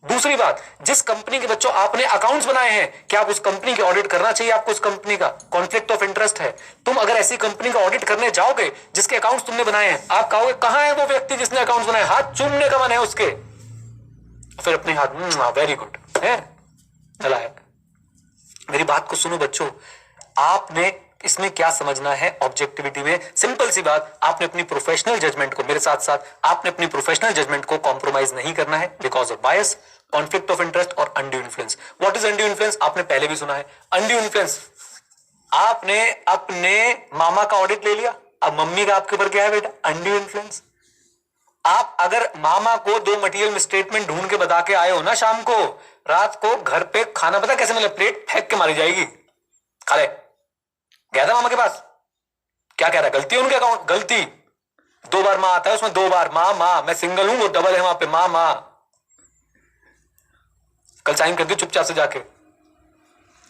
दूसरी बात, जिस कंपनी के बच्चों आपने अकाउंट्स बनाए हैं, क्या आप उस कंपनी की ऑडिट करना चाहिए आपको? उस कंपनी का कॉन्फ्लिक्ट ऑफ इंटरेस्ट है. तुम अगर ऐसी कंपनी का ऑडिट करने जाओगे जिसके अकाउंट्स तुमने बनाए हैं, आप कहोगे कहां है वो व्यक्ति जिसने अकाउंट्स बनाए? हाथ चूमने का मन है उसके. फिर अपने हाथ, वेरी गुड है नलायक. मेरी बात को सुनो बच्चों. आपने इसमें क्या समझना है? ऑब्जेक्टिविटी में सिंपल सी बात, आपने अपनी प्रोफेशनल जजमेंट को, मेरे साथ साथ आपने अपनी प्रोफेशनल जजमेंट को कॉम्प्रोमाइज नहीं करना है because of bias, conflict of interest और undue influence. What is undue influence? आपने पहले भी सुना है. अनड्यू इन्फ्लुएंस, आपने अपने मामा का ऑडिट ले लिया, अब मम्मी का आपके ऊपर क्या है बेटा? Undue influence. आप अगर मामा को 2 मटेरियल स्टेटमेंट ढूंढ के बता के आए हो ना शाम को, रात को घर पे खाना पता कैसे मिले? प्लेट फेंक के मारी जाएगी. खा ले. गया था मामा के पास, क्या कह रहा है? गलती है उनके अकाउंट. गलती 2 बार माँ आता है उसमें 2 बार माँ. मैं सिंगल हूं, वो डबल है वहां पे माँ. कल साइन कर दी चुपचाप से जाके.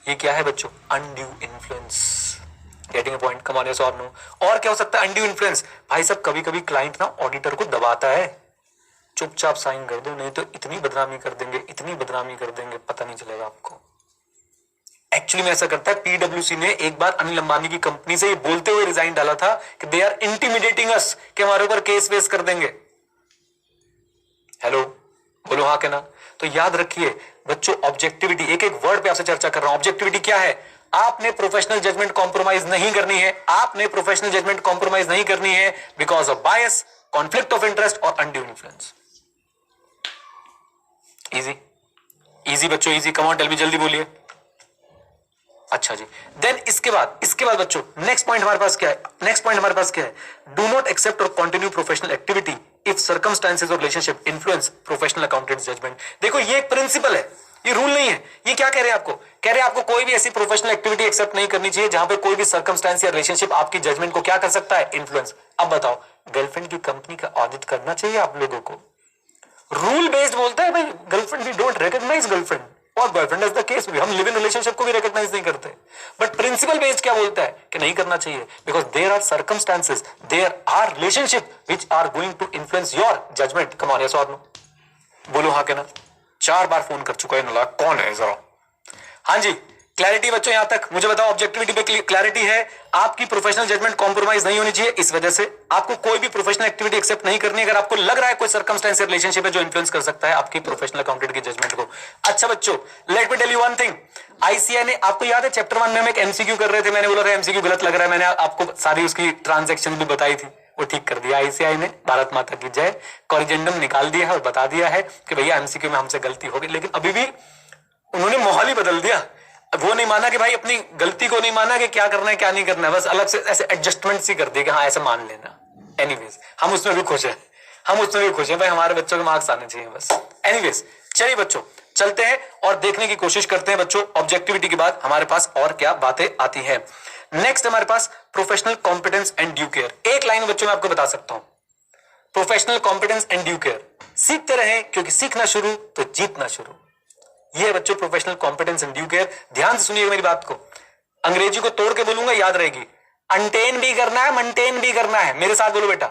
ये क्या है बच्चों? Undue influence. Getting a point? Come on, yes और नो. और क्या हो सकता है अनड्यू इन्फ्लुएंस? भाई साहब कभी कभी क्लाइंट ना ऑडिटर को दबाता है. चुपचाप साइन कर दो, नहीं तो इतनी बदनामी कर देंगे, इतनी बदनामी कर देंगे, पता नहीं चलेगा आपको। एक्चुअली में ऐसा करता है, पीडब्ल्यूसी ने एक बार अनिल अंबानी की कंपनी से ये बोलते हुए रिजाइन डाला था कि दे आर इंटिमिडेटिंग अस, कि हमारे ऊपर केस वेस कर देंगे। हेलो, बोलो हाँ के ना। तो याद रखिए बच्चों, ऑब्जेक्टिविटी, एक एक वर्ड पे आपसे चर्चा कर रहा हूं। ऑब्जेक्टिविटी क्या है? आपने प्रोफेशनल जजमेंट कॉम्प्रोमाइज नहीं करनी है, आपने प्रोफेशनल जजमेंट कॉम्प्रोमाइज नहीं करनी है because of bias, conflict of interest और अनड्यू इन्फ्लुएंस। इजी इजी बच्चों, easy. Come on tell me, जल्दी बोलिए। अच्छा जी, देन इसके बाद बच्चों नेक्स्ट पॉइंट हमारे पास क्या है? नेक्स्ट पॉइंट हमारे पास क्या है? डू नॉट एक्सेप्ट और continue professional activity if circumstances और relationship influence professional accountant judgment. देखो ये एक प्रिंसिपल है, ये रूल नहीं है। ये क्या कह रहे हैं आपको? कह रहे हैं आपको कोई भी ऐसी प्रोफेशनल एक्टिविटी एक्सेप्ट नहीं करनी चाहिए जहां पे कोई भी सर्कमस्टांस या रिलेशनशिप आपकी जजमेंट को क्या कर सकता है? इन्फ्लुएंस। अब बताओ, गर्लफ्रेंड की कंपनी का ऑडिट करना चाहिए आप लोगों को? रूल बेस्ड बोलता है भाई, girlfriend we don't recognise girlfriend और बॉयफ्रेंड एज द केस, हम लिव इन रिलेशनशिप को भी रिकॉग्नाइज नहीं करते। बट प्रिंसिपल बेस्ड क्या बोलता है कि नहीं करना चाहिए, because there are circumstances, there are relationship which are going to influence your judgement. Come on, yes और नो? बोलो हाँ के ना। 4 बार फोन कर चुका है नालायक, कौन है जरा? हाँ जी, क्लैरिटी बच्चों यहां तक? मुझे बताओ, ऑब्जेक्टिविटी पे क्लैरिटी है? आपकी प्रोफेशनल जजमेंट कॉम्प्रोमाइज नहीं होनी चाहिए, इस वजह से आपको कोई भी प्रोफेशनल एक्टिविटी एक्सेप्ट नहीं करनी अगर आपको लग रहा है कोई सर्कमस्टेंस रिलेशनशिप है जो इन्फ्लुएंस कर सकता है आपकी प्रोफेशनल अकाउंटेंट की जजमेंट को। अच्छा बच्चों, let me tell you one thing. ICAI ने, आपको याद है चैप्टर 1 में हम एक एमसीक्यू कर रहे थे, मैंने बोला था एमसीक्यू गलत लग रहा है, मैंने आपको सारी उसकी ट्रांजैक्शन भी बताई थी, वो ठीक कर दिया आईसीआई ने। भारत माता की जय। कॉरिजेंडम निकाल दिया है और बता दिया है कि भैया एमसीक्यू में हमसे गलती होगी, लेकिन अभी भी उन्होंने माहौल ही बदल दिया। वो नहीं माना कि भाई अपनी गलती को नहीं माना कि क्या करना है क्या नहीं करना है, बस अलग से ऐसे एडजस्टमेंट सी कर दिए कि हाँ ऐसे मान लेना। एनीवेज, हम उसमें भी खुश हैं, हम उसमें भी खुश हैं भाई, हमारे बच्चों के मार्क्स आने चाहिए बस। एनीवेज, चलिए बच्चों चलते हैं और देखने की कोशिश करते हैं बच्चों ऑब्जेक्टिविटी के बाद हमारे पास और क्या बातें आती हैं। नेक्स्ट हमारे पास professional competence and due care. एक लाइन बच्चों में आपको बता सकता हूं, professional competence and due care. सीखते रहें क्योंकि सीखना शुरू तो जीतना शुरू। ये है बच्चों professional competence and due care. ध्यान से सुनिएगा मेरी बात को, अंग्रेजी को तोड़ के बोलूंगा, याद रहेगी। अनटेन भी करना है, मेंटेन भी करना है। मेरे साथ बोलो बेटा,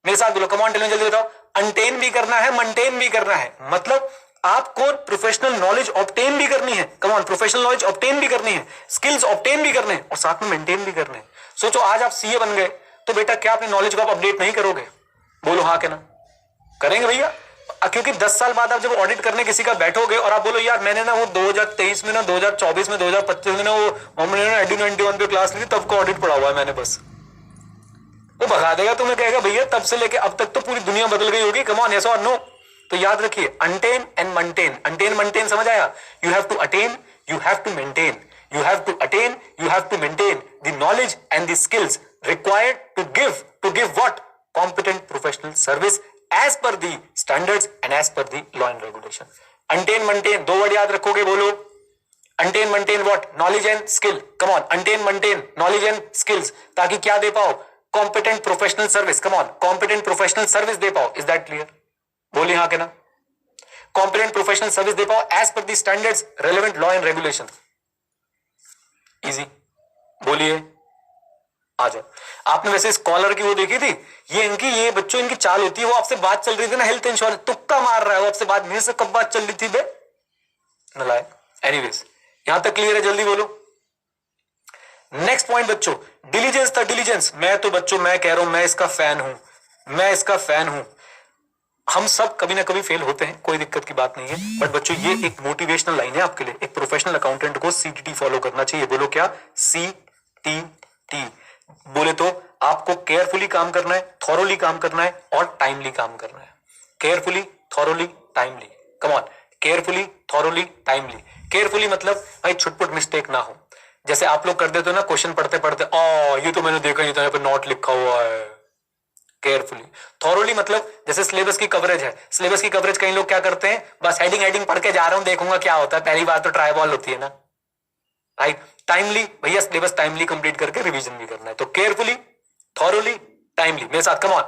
मेरे साथ बोलो, कम ऑन टेल मी, जल्दी बताओ। अनटेन भी करना है, मेंटेन भी करना है, मतलब आपको प्रोफेशनल नॉलेज ऑब्टेन भी करनी है। Come on, professional knowledge obtain भी करनी है, स्किल्स ऑब्टेन भी करने हैं और साथ में मेंटेन भी करने हैं। सोचो आज आप सीए बन गए तो बेटा क्या अपनी नॉलेज को आप अपडेट नहीं करोगे? बोलो हाँ के ना? करेंगे भैया, क्योंकि 10 साल बाद आप जब ऑडिट करने किसी का बैठोगे और आप बोलो यार मैंने ना वो 2023 में ना 2024 में 2025 में ना वो मैंने ना एडी 91 पे क्लास ली, तब का ऑडिट पढ़ा हुआ है मैंने बस, वो भगा देगा तुम्हें, कहेगा भैया तब से लेके अब तक तो पूरी दुनिया बदल गई होगी। कम ऑन, यस और नो? तो याद रखिए, attain and maintain. Attain maintain समझ आया? You have to attain, you have to maintain, you have to attain, you have to maintain the knowledge and the skills required to give what? Competent professional service as per the standards and as per the law and regulation. Untain, maintain, 2 word याद रखोगे, बोलो। Untain, maintain what? Knowledge and skill. Come on, untain, maintain, knowledge and skills. ताकि क्या दे पाओ? Competent professional service. Come on, competent professional service दे पाओ. Is that clear? बोलिए हाँ के ना? Competent professional service दे पाओ as per the standards, relevant law and regulation. Easy. बोलिए, आ जाओ। आपने वैसे स्कॉलर की वो देखी थी, ये बच्चों इनकी चाल होती है, वो आपसे बात चल रही थी ना हेल्थ इंश्योरेंस, तुक्का मार रहा है वो आपसे बात, मेरे से कब बात चल रही थी बे नलायक। एनीवेज, यहां तक क्लियर है? जल्दी बोलो। नेक्स्ट पॉइंट बच्चों, डिलीजेंस था, डिलीजेंस। मैं तो बच्चों मैं कह रहा हूं, मैं इसका फैन हूं, मैं इसका फैन हूं। हम सब कभी ना कभी फेल होते हैं, कोई दिक्कत की बात नहीं है, बट बच्चों ये एक मोटिवेशनल लाइन है आपके लिए। एक प्रोफेशनल अकाउंटेंट को सीटीटी फॉलो करना चाहिए। बोलो क्या? CTT। बोले तो आपको केयरफुली काम करना है, थॉरोली काम करना है और टाइमली काम करना है। Carefully, thoroughly, timely. Come on, carefully, thoroughly, timely. Carefully मतलब भाई छुटपुट मिस्टेक ना हो। जैसे आप लोग कर देते हो ना क्वेश्चन पढ़ते पढ़ते, ये तो मैंने देखा, ये तो यहाँ पे नोट लिखा हुआ है। केयरफुली। थॉरोली मतलब जैसे सिलेबस की कवरेज है, सिलेबस की कवरेज कई लोग क्या करते हैं, बस हेडिंग पढ़ के जा रहा हूं, देखूंगा क्या होता है, पहली बार तो ट्राई बॉल होती है ना, राइट? टाइमली, भैया सिलेबस टाइमली कंप्लीट करके रिवीजन भी करना है। तो केयरफुली, थॉरोली, टाइमली। मेरे साथ come on,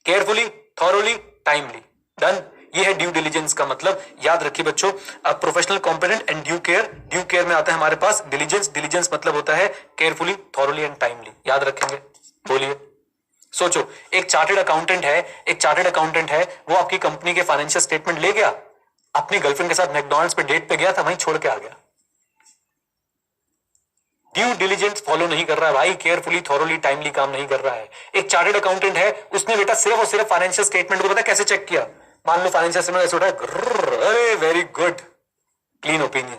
carefully, thoroughly, timely. Done. ये है ड्यू डिलीजेंस का मतलब। याद रखिए बच्चों, professional competent and due care. Due care में आता है हमारे पास डिलीजेंस। डिलीजेंस मतलब होता है केयरफुली, थॉरोली एंड टाइमली। याद रखेंगे? बोलिए। सोचो, एक चार्टेड अकाउंटेंट है, वो आपकी कंपनी के फाइनेंशियल स्टेटमेंट ले गया, अपनी गर्लफ्रेंड के साथ मैकडॉनल्ड्स पे डेट पे गया था, वहीं छोड़ के आ गया। ड्यू डिलिजेंस फॉलो नहीं कर रहा है भाई, केयरफुली थॉरोली टाइमली काम नहीं कर रहा है। एक चार्टेड अकाउंटेंट है, उसने बेटा सिर्फ और सिर्फ फाइनेंशियल स्टेटमेंट को पता कैसे चेक किया, मान लो फाइनेंशियल स्टेटमेंट ऐसे उठा, अरे very good, clean opinion,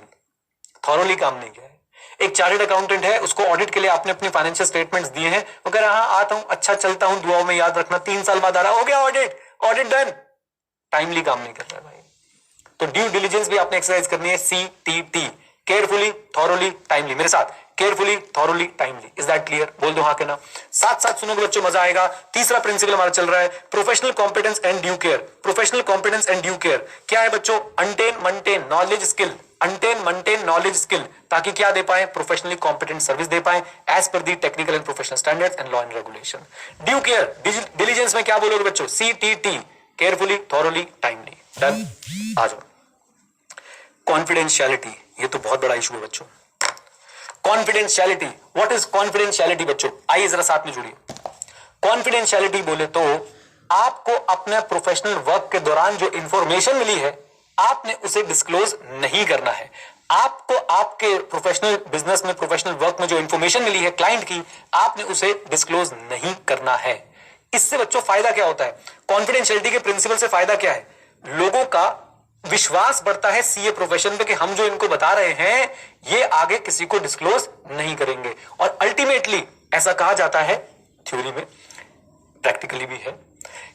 thoroughly काम नहीं किया है। एक चार्टेड अकाउंटेंट है, उसको ऑडिट के लिए आपने अपने फाइनेंशियल स्टेटमेंट्स दिए हैं, वो कह रहा हाँ आता हूं, अच्छा चलता हूं, दुआओं में याद रखना, 3 साल बाद आ रहा, हो गया ऑडिट डन, टाइमली काम नहीं कर रहा है भाई। तो ड्यू डिलिजेंस भी आपने एक्सरसाइज करनी है, CTT, केयरफुली थॉरोली टाइमली। मेरे साथ, carefully thoroughly timely, is that clear? बोल दो हाँ के ना, साथ साथ सुनोगे बच्चों, मजा आएगा। तीसरा प्रिंसिपल हमारा चल रहा है professional competence and due care. Professional competence and due care क्या है बच्चों? Attain maintain knowledge skill, attain maintain knowledge skill, ताकि क्या दे पाए? प्रोफेशनली कॉम्पिटेंट सर्विस दे पाए as per the technical and professional standards and law and regulation. Due care diligence में क्या बोलोगे बच्चों? CTT, carefully thoroughly timely. Done, आ जाओ। कॉन्फिडेंशियलिटी, ये तो बहुत बड़ा इशू है बच्चों। कॉन्फिडेंशियलिटी, व्हाट इज कॉन्फिडेंशियलिटी बच्चों? आइए जरा साथ में जुड़िए। कॉन्फिडेंशियलिटी बोले तो आपको अपने प्रोफेशनल वर्क के दौरान जो इंफॉर्मेशन मिली है, आपने उसे डिस्क्लोज नहीं करना है। आपको आपके प्रोफेशनल बिजनेस में, प्रोफेशनल वर्क में जो इंफॉर्मेशन मिली है क्लाइंट की, आपने उसे डिस्क्लोज नहीं करना है। इससे बच्चों फायदा क्या होता है? कॉन्फिडेंशियलिटी के प्रिंसिपल से फायदा क्या है? लोगों का विश्वास बढ़ता है सीए प्रोफेशन पे कि हम जो इनको बता रहे हैं ये आगे किसी को डिस्क्लोज नहीं करेंगे। और अल्टीमेटली ऐसा कहा जाता है थ्योरी में, प्रैक्टिकली भी है,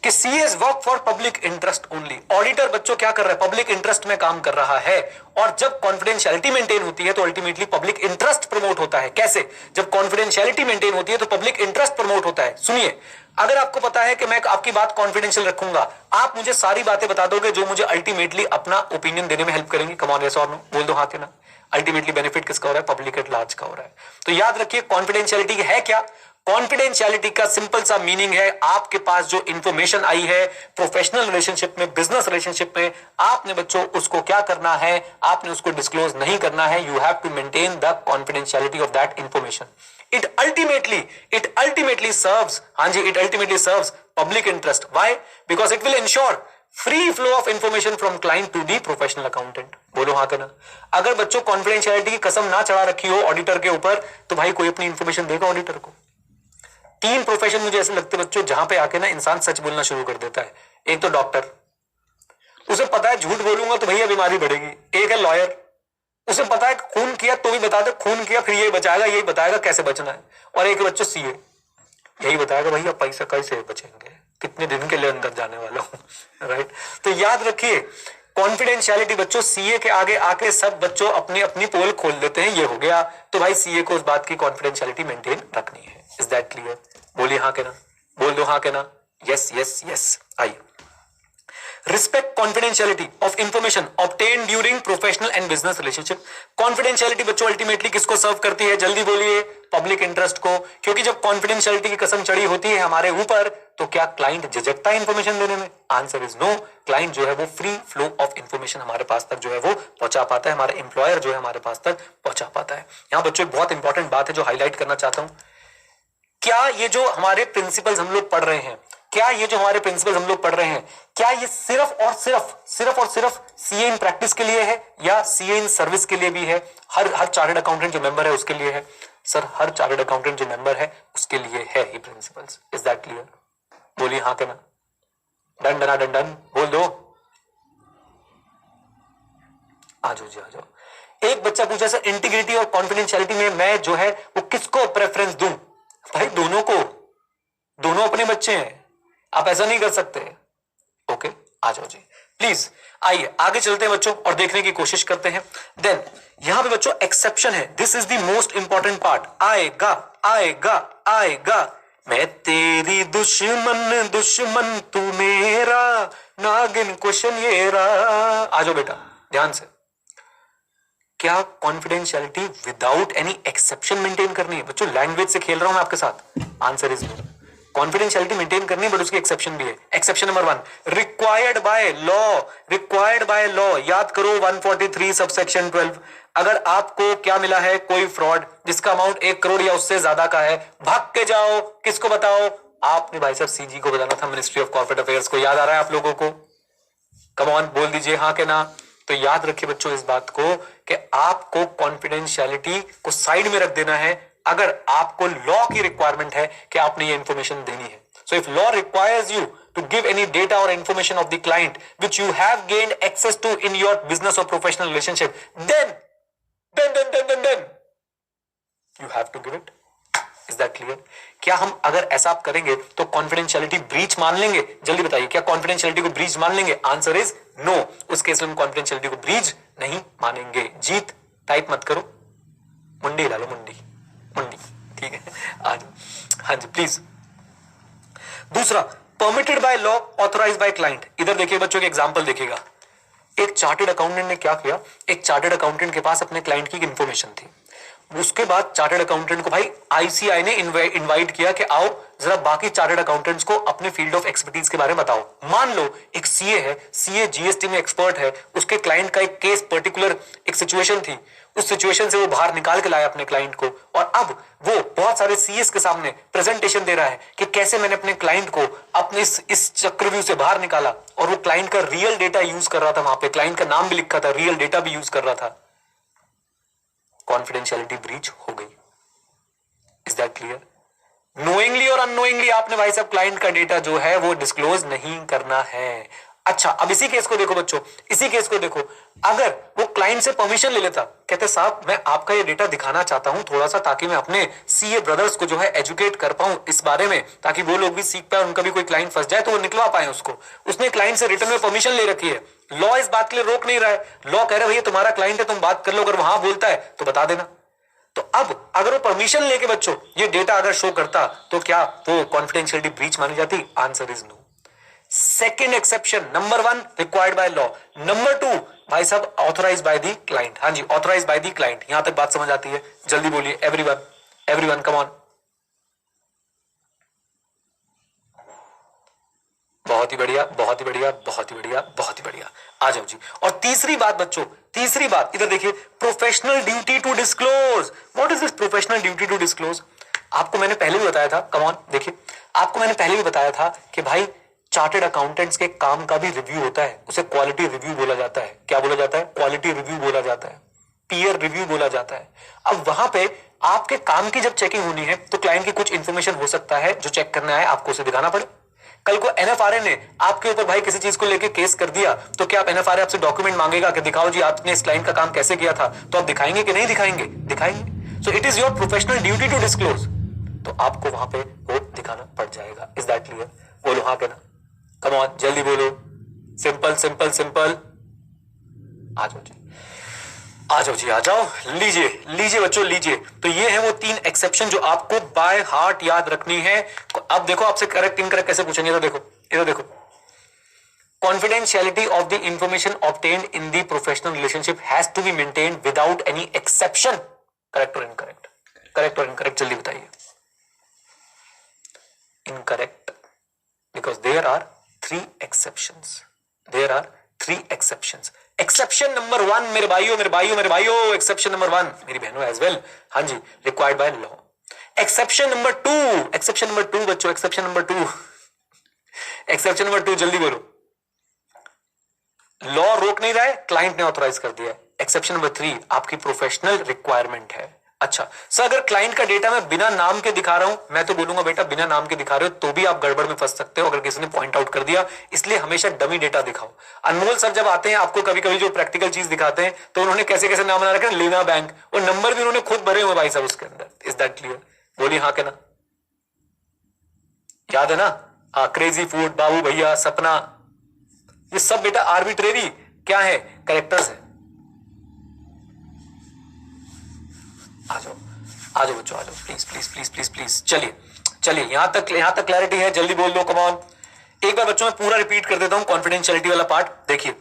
कि CS work for public interest only. Auditor बच्चों क्या कर रहा है? पब्लिक इंटरेस्ट में काम कर रहा है। और जब कॉन्फिडेंशियलिटी मेंटेन होती है तो अल्टीमेटली पब्लिक इंटरेस्ट प्रमोट होता है। कैसे? जब कॉन्फिडेंशियलिटी मेंटेन होती है तो पब्लिक इंटरेस्ट प्रमोट होता है। सुनिए, अगर आपको पता है कि मैं आपकी बात कॉन्फिडेंशियल रखूंगा, आप मुझे सारी बातें बता दोगे जो मुझे अल्टीमेटली अपना ओपिनियन देने में हेल्प करेंगे। कम ऑन यस और नो, बोल दो हाँ के ना। अल्टीमेटली बेनिफिट किसका हो रहा है? पब्लिक एट लार्ज का हो रहा है। तो याद रखिए कॉन्फिडेंशियलिटी है क्या? कॉन्फिडेंशियलिटी का सिंपल सा मीनिंग है, आपके पास जो इंफॉर्मेशन आई है प्रोफेशनल रिलेशनशिप में, बिजनेस रिलेशनशिप में, आपने बच्चों उसको क्या करना है? आपने उसको डिस्क्लोज नहीं करना है। You have to maintain the confidentiality of that information. It ultimately serves, हाँ जी, it ultimately serves public interest. Why? Because it will ensure free flow of information from client to the professional accountant. बोलो हाँ करना। अगर बच्चों confidentiality की कसम ना चढ़ा रखी हो ऑडिटर के ऊपर, तो भाई कोई अपनी इंफॉर्मेशन देगा ऑडिटर को? 3 प्रोफेशन मुझे ऐसे लगते बच्चों जहां पे आके ना इंसान सच बोलना शुरू कर देता है। एक तो डॉक्टर, उसे पता है झूठ बोलूंगा तो भैया बीमारी बढ़ेगी। एक है लॉयर, उसे पता है खून किया तो भी बता दे, खून किया फिर यही बचाएगा, यही बताएगा कैसे बचना है। और एक बच्चों सीए, यही बताएगा भैया पैसा कैसे बचेंगे, कितने दिन के लिए अंदर जाने वाला हूं। राइट? तो याद रखिए कॉन्फिडेंशियलिटी बच्चों, सीए के आगे आके सब बच्चों अपनी अपनी पोल खोल देते हैं, ये हो गया। तो भाई सीए को उस बात की कॉन्फिडेंशियलिटी मेंटेन रखनी है। Is that clear? बोलिए हाँ के ना, बोल दो हाँ के ना। Yes yes yes. आइए, respect confidentiality of information obtain during professional and business relationship. Confidentiality बच्चों अल्टीमेटली किसको सर्व करती है? जल्दी बोलिए, पब्लिक इंटरेस्ट को। क्योंकि जब कॉन्फिडेंशियलिटी की कसम चढ़ी होती है हमारे ऊपर, तो क्या क्लाइंट झिझकता है इंफॉर्मेशन देने में? Answer is no. क्लाइंट जो है वो फ्री फ्लो ऑफ इंफॉर्मेशन हमारे पास तक जो है वो पहुंचा पाता है, हमारा एम्प्लॉयर जो है हमारे पास तक पहुंचा पाता है। यहां बच्चों एक बहुत इंपॉर्टेंट बात है जो हाईलाइट करना चाहता हूं। क्या ये जो हमारे प्रिंसिपल्स हम लोग पढ़ रहे हैं, क्या ये जो हमारे प्रिंसिपल्स हम लोग पढ़ रहे हैं, क्या ये सिर्फ और सिर्फ सीए इन प्रैक्टिस के लिए है या सीए इन सर्विस के लिए भी है? हर चार्टर्ड अकाउंटेंट जो मेंबर है उसके लिए है? सर, हर चार्टर्ड अकाउंटेंट जो मेंबर है उसके लिए है ये प्रिंसिपल्स। Is that clear? बोलिए हाँ के ना। डन डना डन डन, बोल दो। आ जाओ जी, आ जाओ। एक बच्चा पूछा सर इंटीग्रिटी और कॉन्फिडेंशियलिटी में मैं जो है वो किसको प्रेफरेंस दूं? भाई दोनों को, दोनों अपने बच्चे हैं, आप ऐसा नहीं कर सकते। ओके, आ जाओ जी प्लीज। आइए आगे चलते हैं बच्चों और देखने की कोशिश करते हैं। देन यहां पे बच्चों एक्सेप्शन है, this is the most important part. आएगा आएगा आएगा, मैं तेरी दुश्मन दुश्मन तू मेरा, नागिन क्वेश्चन ये रहा। आ जाओ बेटा ध्यान से। क्या confidentiality without any exception maintain करनी है? बच्चों लैंग्वेज से खेल रहा हूं मैं आपके साथ। Answer is no. Confidentiality maintain करनी है बट उसकी एक्सेप्शन भी है। Exception number 1, required by law. Required by law, याद करो 143 सबसेक्शन 12। अगर आपको क्या मिला है, कोई फ्रॉड जिसका अमाउंट 1 करोड़ या उससे ज्यादा का है, भाग के जाओ, किसको बताओ? आपने भाई साहब सीजी को बताना था, मिनिस्ट्री ऑफ कॉर्पोरेट अफेयर्स को। याद आ रहा है आप लोगों को? कम ऑन, बोल दीजिए हाँ के ना। तो याद रखिए बच्चों इस बात को कि आपको कॉन्फिडेंशियलिटी को साइड में रख देना है अगर आपको लॉ की रिक्वायरमेंट है कि आपने ये इंफॉर्मेशन देनी है। So if law requires you to give any data or information of the client which you have gained access to in your business or professional relationship, then you have to give it. Is that clear? क्या हम अगर ऐसा आप करेंगे तो confidentiality breach मान लेंगे? जल्दी बताइए, क्या कॉन्फिडेंशियलिटी को ब्रीच मान लेंगे? Answer is no. उस केस में हम कॉन्फिडेंशियलिटी को ब्रीच नहीं मानेंगे। जीत टाइप मत करो, मुंडी हिला लो, मुंडी मुंडी, ठीक है? आज हाँ जी प्लीज। दूसरा, permitted by law, authorise by client. इधर देखिए बच्चों के एग्जांपल देखिएगा। एक चार्टर्ड अकाउंटेंट ने क्या किया, एक चार्टर्ड अकाउंटेंट के पास अपने क्लाइंट की इंफॉर्मेशन थी। उसके बाद चार्टर्ड अकाउंटेंट को भाई आईसीआई ने इनवाइट किया कि आओ जरा बाकी चार्टर्ड अकाउंटेंट्स को अपने फील्ड ऑफ एक्सपर्टीज के बारे में बताओ। मान लो एक सीए है, सीए जीएसटी में एक्सपर्ट है, उसके क्लाइंट का एक केस पर्टिकुलर एक सिचुएशन थी, उस सिचुएशन से वो बाहर निकाल के लाया अपने क्लाइंट को, और अब वो बहुत सारे सीएस के सामने प्रेजेंटेशन दे रहा है कि कैसे मैंने अपने क्लाइंट को अपने इस चक्रव्यूह से बाहर निकाला, और वो क्लाइंट का रियल डेटा यूज कर रहा था, वहां पे क्लाइंट का नाम भी लिखा था, रियल डेटा भी यूज कर रहा था। कॉन्फिडेंशियलिटी ब्रीच हो गई। Is that clear? नोइंगली और अननोइंगली आपने भाई साहब क्लाइंट का डेटा जो है वो डिस्क्लोज नहीं करना है। अच्छा, अब इसी केस को देखो बच्चों, इसी केस को देखो। अगर वो क्लाइंट से परमिशन ले लेता, कहते साहब मैं आपका ये डेटा दिखाना चाहता हूं थोड़ा सा, ताकि मैं अपने सीए ब्रदर्स को जो है एजुकेट कर पाऊं इस बारे में, ताकि वो लोग भी सीख पाए, उनका भी कोई क्लाइंट फंस जाए तो वो निकलवा पाए उसको। उसने क्लाइंट से रिटर्न में परमिशन ले रखी है। लॉ इस बात के लिए रोक नहीं रहा है। लॉ कह रहा है भैया तुम्हारा क्लाइंट है, तुम बात कर लो, अगर वहां बोलता है तो बता देना। तो अब अगर वो परमिशन लेके बच्चों ये डेटा अगर शो करता तो क्या वो कॉन्फिडेंशियलिटी ब्रीच मानी जाती? Answer is no. Second exception, number 1 required by law, number 2 भाई साहब ऑथराइज बाय दी क्लाइंट। हाँ जी, ऑथराइज बाय दी क्लाइंट। यहां तक बात समझ आती है? जल्दी बोलिए एवरीवन, एवरीवन कम ऑन। बहुत ही बढ़िया, बहुत ही बढ़िया, बहुत ही बढ़िया, बहुत ही बढ़िया। आ जाओ जी। और तीसरी बात बच्चों, तीसरी बात इधर देखिए, professional duty to disclose. What is this professional duty to disclose? आपको मैंने पहले भी बताया था, कम ऑन देखिए, आपको मैंने पहले भी बताया था कि भाई चार्टर्ड अकाउंटेंट्स के काम का भी रिव्यू होता है, उसे क्वालिटी रिव्यू बोला जाता है। क्या बोला जाता है? क्वालिटी रिव्यू बोला जाता है, पीयर रिव्यू बोला जाता है। अब वहां पे आपके काम की जब चेकिंग होनी है तो क्लाइंट की कुछ इंफॉर्मेशन हो सकता है जो चेक करना है, आपको उसे दिखाना पड़े। कल को एनएफआरए ने आपके ऊपर भाई किसी चीज को लेके केस कर दिया, तो क्या आप एनएफआरए आपसे डॉक्यूमेंट मांगेगा कि दिखाओ जी आपने इस क्लाइंट का काम कैसे किया था? तो आप दिखाएंगे कि नहीं दिखाएंगे? दिखाएंगे। So it is your professional duty to disclose, तो आपको वहां पे वो दिखाना पड़ जाएगा। Is that clear? बोलो हाँ के ना, कम ऑन जल्दी बोलो। Simple simple simple. आ जाओ जी, आ जाओ जी, आ जाओ। लीजिए लीजिए बच्चों, लीजिए। तो ये है वो 3 एक्सेप्शन जो आपको बाय हार्ट याद रखनी है। अब देखो आपसे करेक्ट इनकरेक्ट कैसे पूछेंगे, तो देखो इधर देखो। Confidentiality of the information obtained in the professional relationship has to be maintained without any exception. Correct और इनकरेक्ट? करेक्ट और इनकरेक्ट जल्दी बताइए। Incorrect, because there are 3 exceptions. There are 3 exceptions. Exception number 1 मेरे भाइयों, मेरे भाइयों, मेरे भाइयों, एक्सेप्शन नंबर 1 मेरी बहनों एज वेल, हाँ जी, required by law. Exception number 2, exception number 2 बच्चों, एक्सेप्शन नंबर 2, एक्सेप्शन नंबर 2 जल्दी बोलो। लॉ रोक नहीं रहा है, क्लाइंट ने ऑथराइज कर दिया है। एक्सेप्शन नंबर 3 आपकी प्रोफेशनल रिक्वायरमेंट है। अच्छा सर, अगर क्लाइंट का डेटा मैं बिना नाम के दिखा रहा हूं, मैं तो बोलूंगा बेटा बिना नाम के दिखा रहे हो तो भी आप गड़बड़ में फंस सकते हो अगर किसी ने पॉइंट आउट कर दिया। इसलिए हमेशा डमी डेटा दिखाओ। अनमोल सर जब आते हैं आपको कभी कभी जो प्रैक्टिकल चीज दिखाते हैं तो उन्होंने कैसे कैसे नाम बना रखे हैं, लेना बैंक, और नंबर भी उन्होंने खुद भरे हुए भाई साहब उसके अंदर। Is that clear? बोलिए हाँ के ना, याद है ना? हाँ, क्रेजी फूड, बाबू भैया, सपना, ये सब बेटा आर्बिट्रेरी क्या है? कैरेक्टर्स है। आ जाओ, आ जाओ बच्चों, आ जाओ please please please please please. चलिए चलिए, यहां तक क्लैरिटी है? जल्दी बोल दो, कम ऑन। एक बार बच्चों मैं पूरा रिपीट कर देता हूं कॉन्फिडेंशियलिटी वाला पार्ट। देखिए,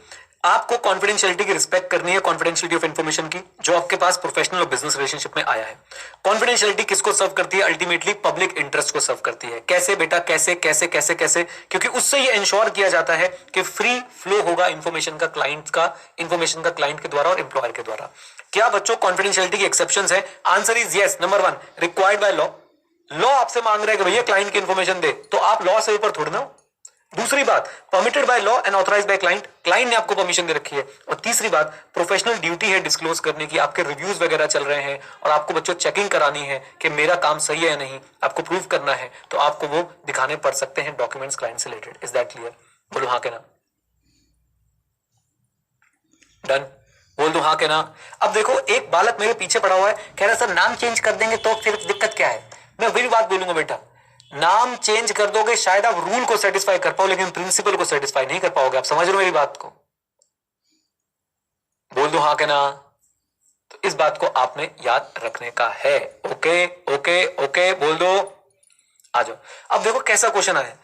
आपको कॉन्फिडेंशियलिटी की रिस्पेक्ट करनी है, कॉन्फिडेंशियलिटी ऑफ इंफॉर्मेशन की, जो आपके पास प्रोफेशनल और बिजनेस रिलेशनशिप में आया है। कॉन्फिडेंशियलिटी किसको सर्व करती है? अल्टीमेटली पब्लिक इंटरेस्ट को सर्व करती है। कैसे बेटा? कैसे कैसे कैसे कैसे? क्योंकि उससे ये इंश्योर किया जाता है कि फ्री फ्लो होगा इंफॉर्मेशन का, इंफॉर्मेशन का क्लाइंट के द्वारा और एम्प्लॉयर के द्वारा। क्या बच्चों कॉन्फिडेंशियलिटी की एक्सेप्शंस है? Answer is yes. Number 1 required by law, law आपसे मांग रहा है कि भैया क्लाइंट की इंफॉर्मेशन दे, तो आप लॉ से ऊपर थोड़ी ना हो। दूसरी बात, permitted by law and authorised by client, client ने आपको परमिशन दे रखी है। और तीसरी बात, प्रोफेशनल ड्यूटी है डिस्क्लोज करने की, आपके रिव्यूज वगैरह चल रहे हैं और आपको बच्चों चेकिंग करानी है कि मेरा काम सही है या नहीं, आपको प्रूव करना है, तो आपको वो दिखाने पड़ सकते हैं डॉक्यूमेंट्स क्लाइंट से रिलेटेड। Is that clear? बोलो हाँ के ना। डन, बोल दो हाँ के ना। अब देखो, एक बालक मेरे पीछे पड़ा हुआ है, कह रहा सर नाम चेंज कर देंगे तो फिर दिक्कत क्या है? मैं वही बात बोलूंगा बेटा, नाम चेंज कर दोगे शायद आप रूल को सेटिस्फाई कर पाओ, लेकिन प्रिंसिपल को सेटिस्फाई नहीं कर पाओगे। आप समझ रहे हो मेरी बात को? बोल दो हाँ के ना। तो इस बात को आपने याद रखने का है। ओके ओके ओके, बोल दो। आ जाओ। अब देखो कैसा क्वेश्चन आया,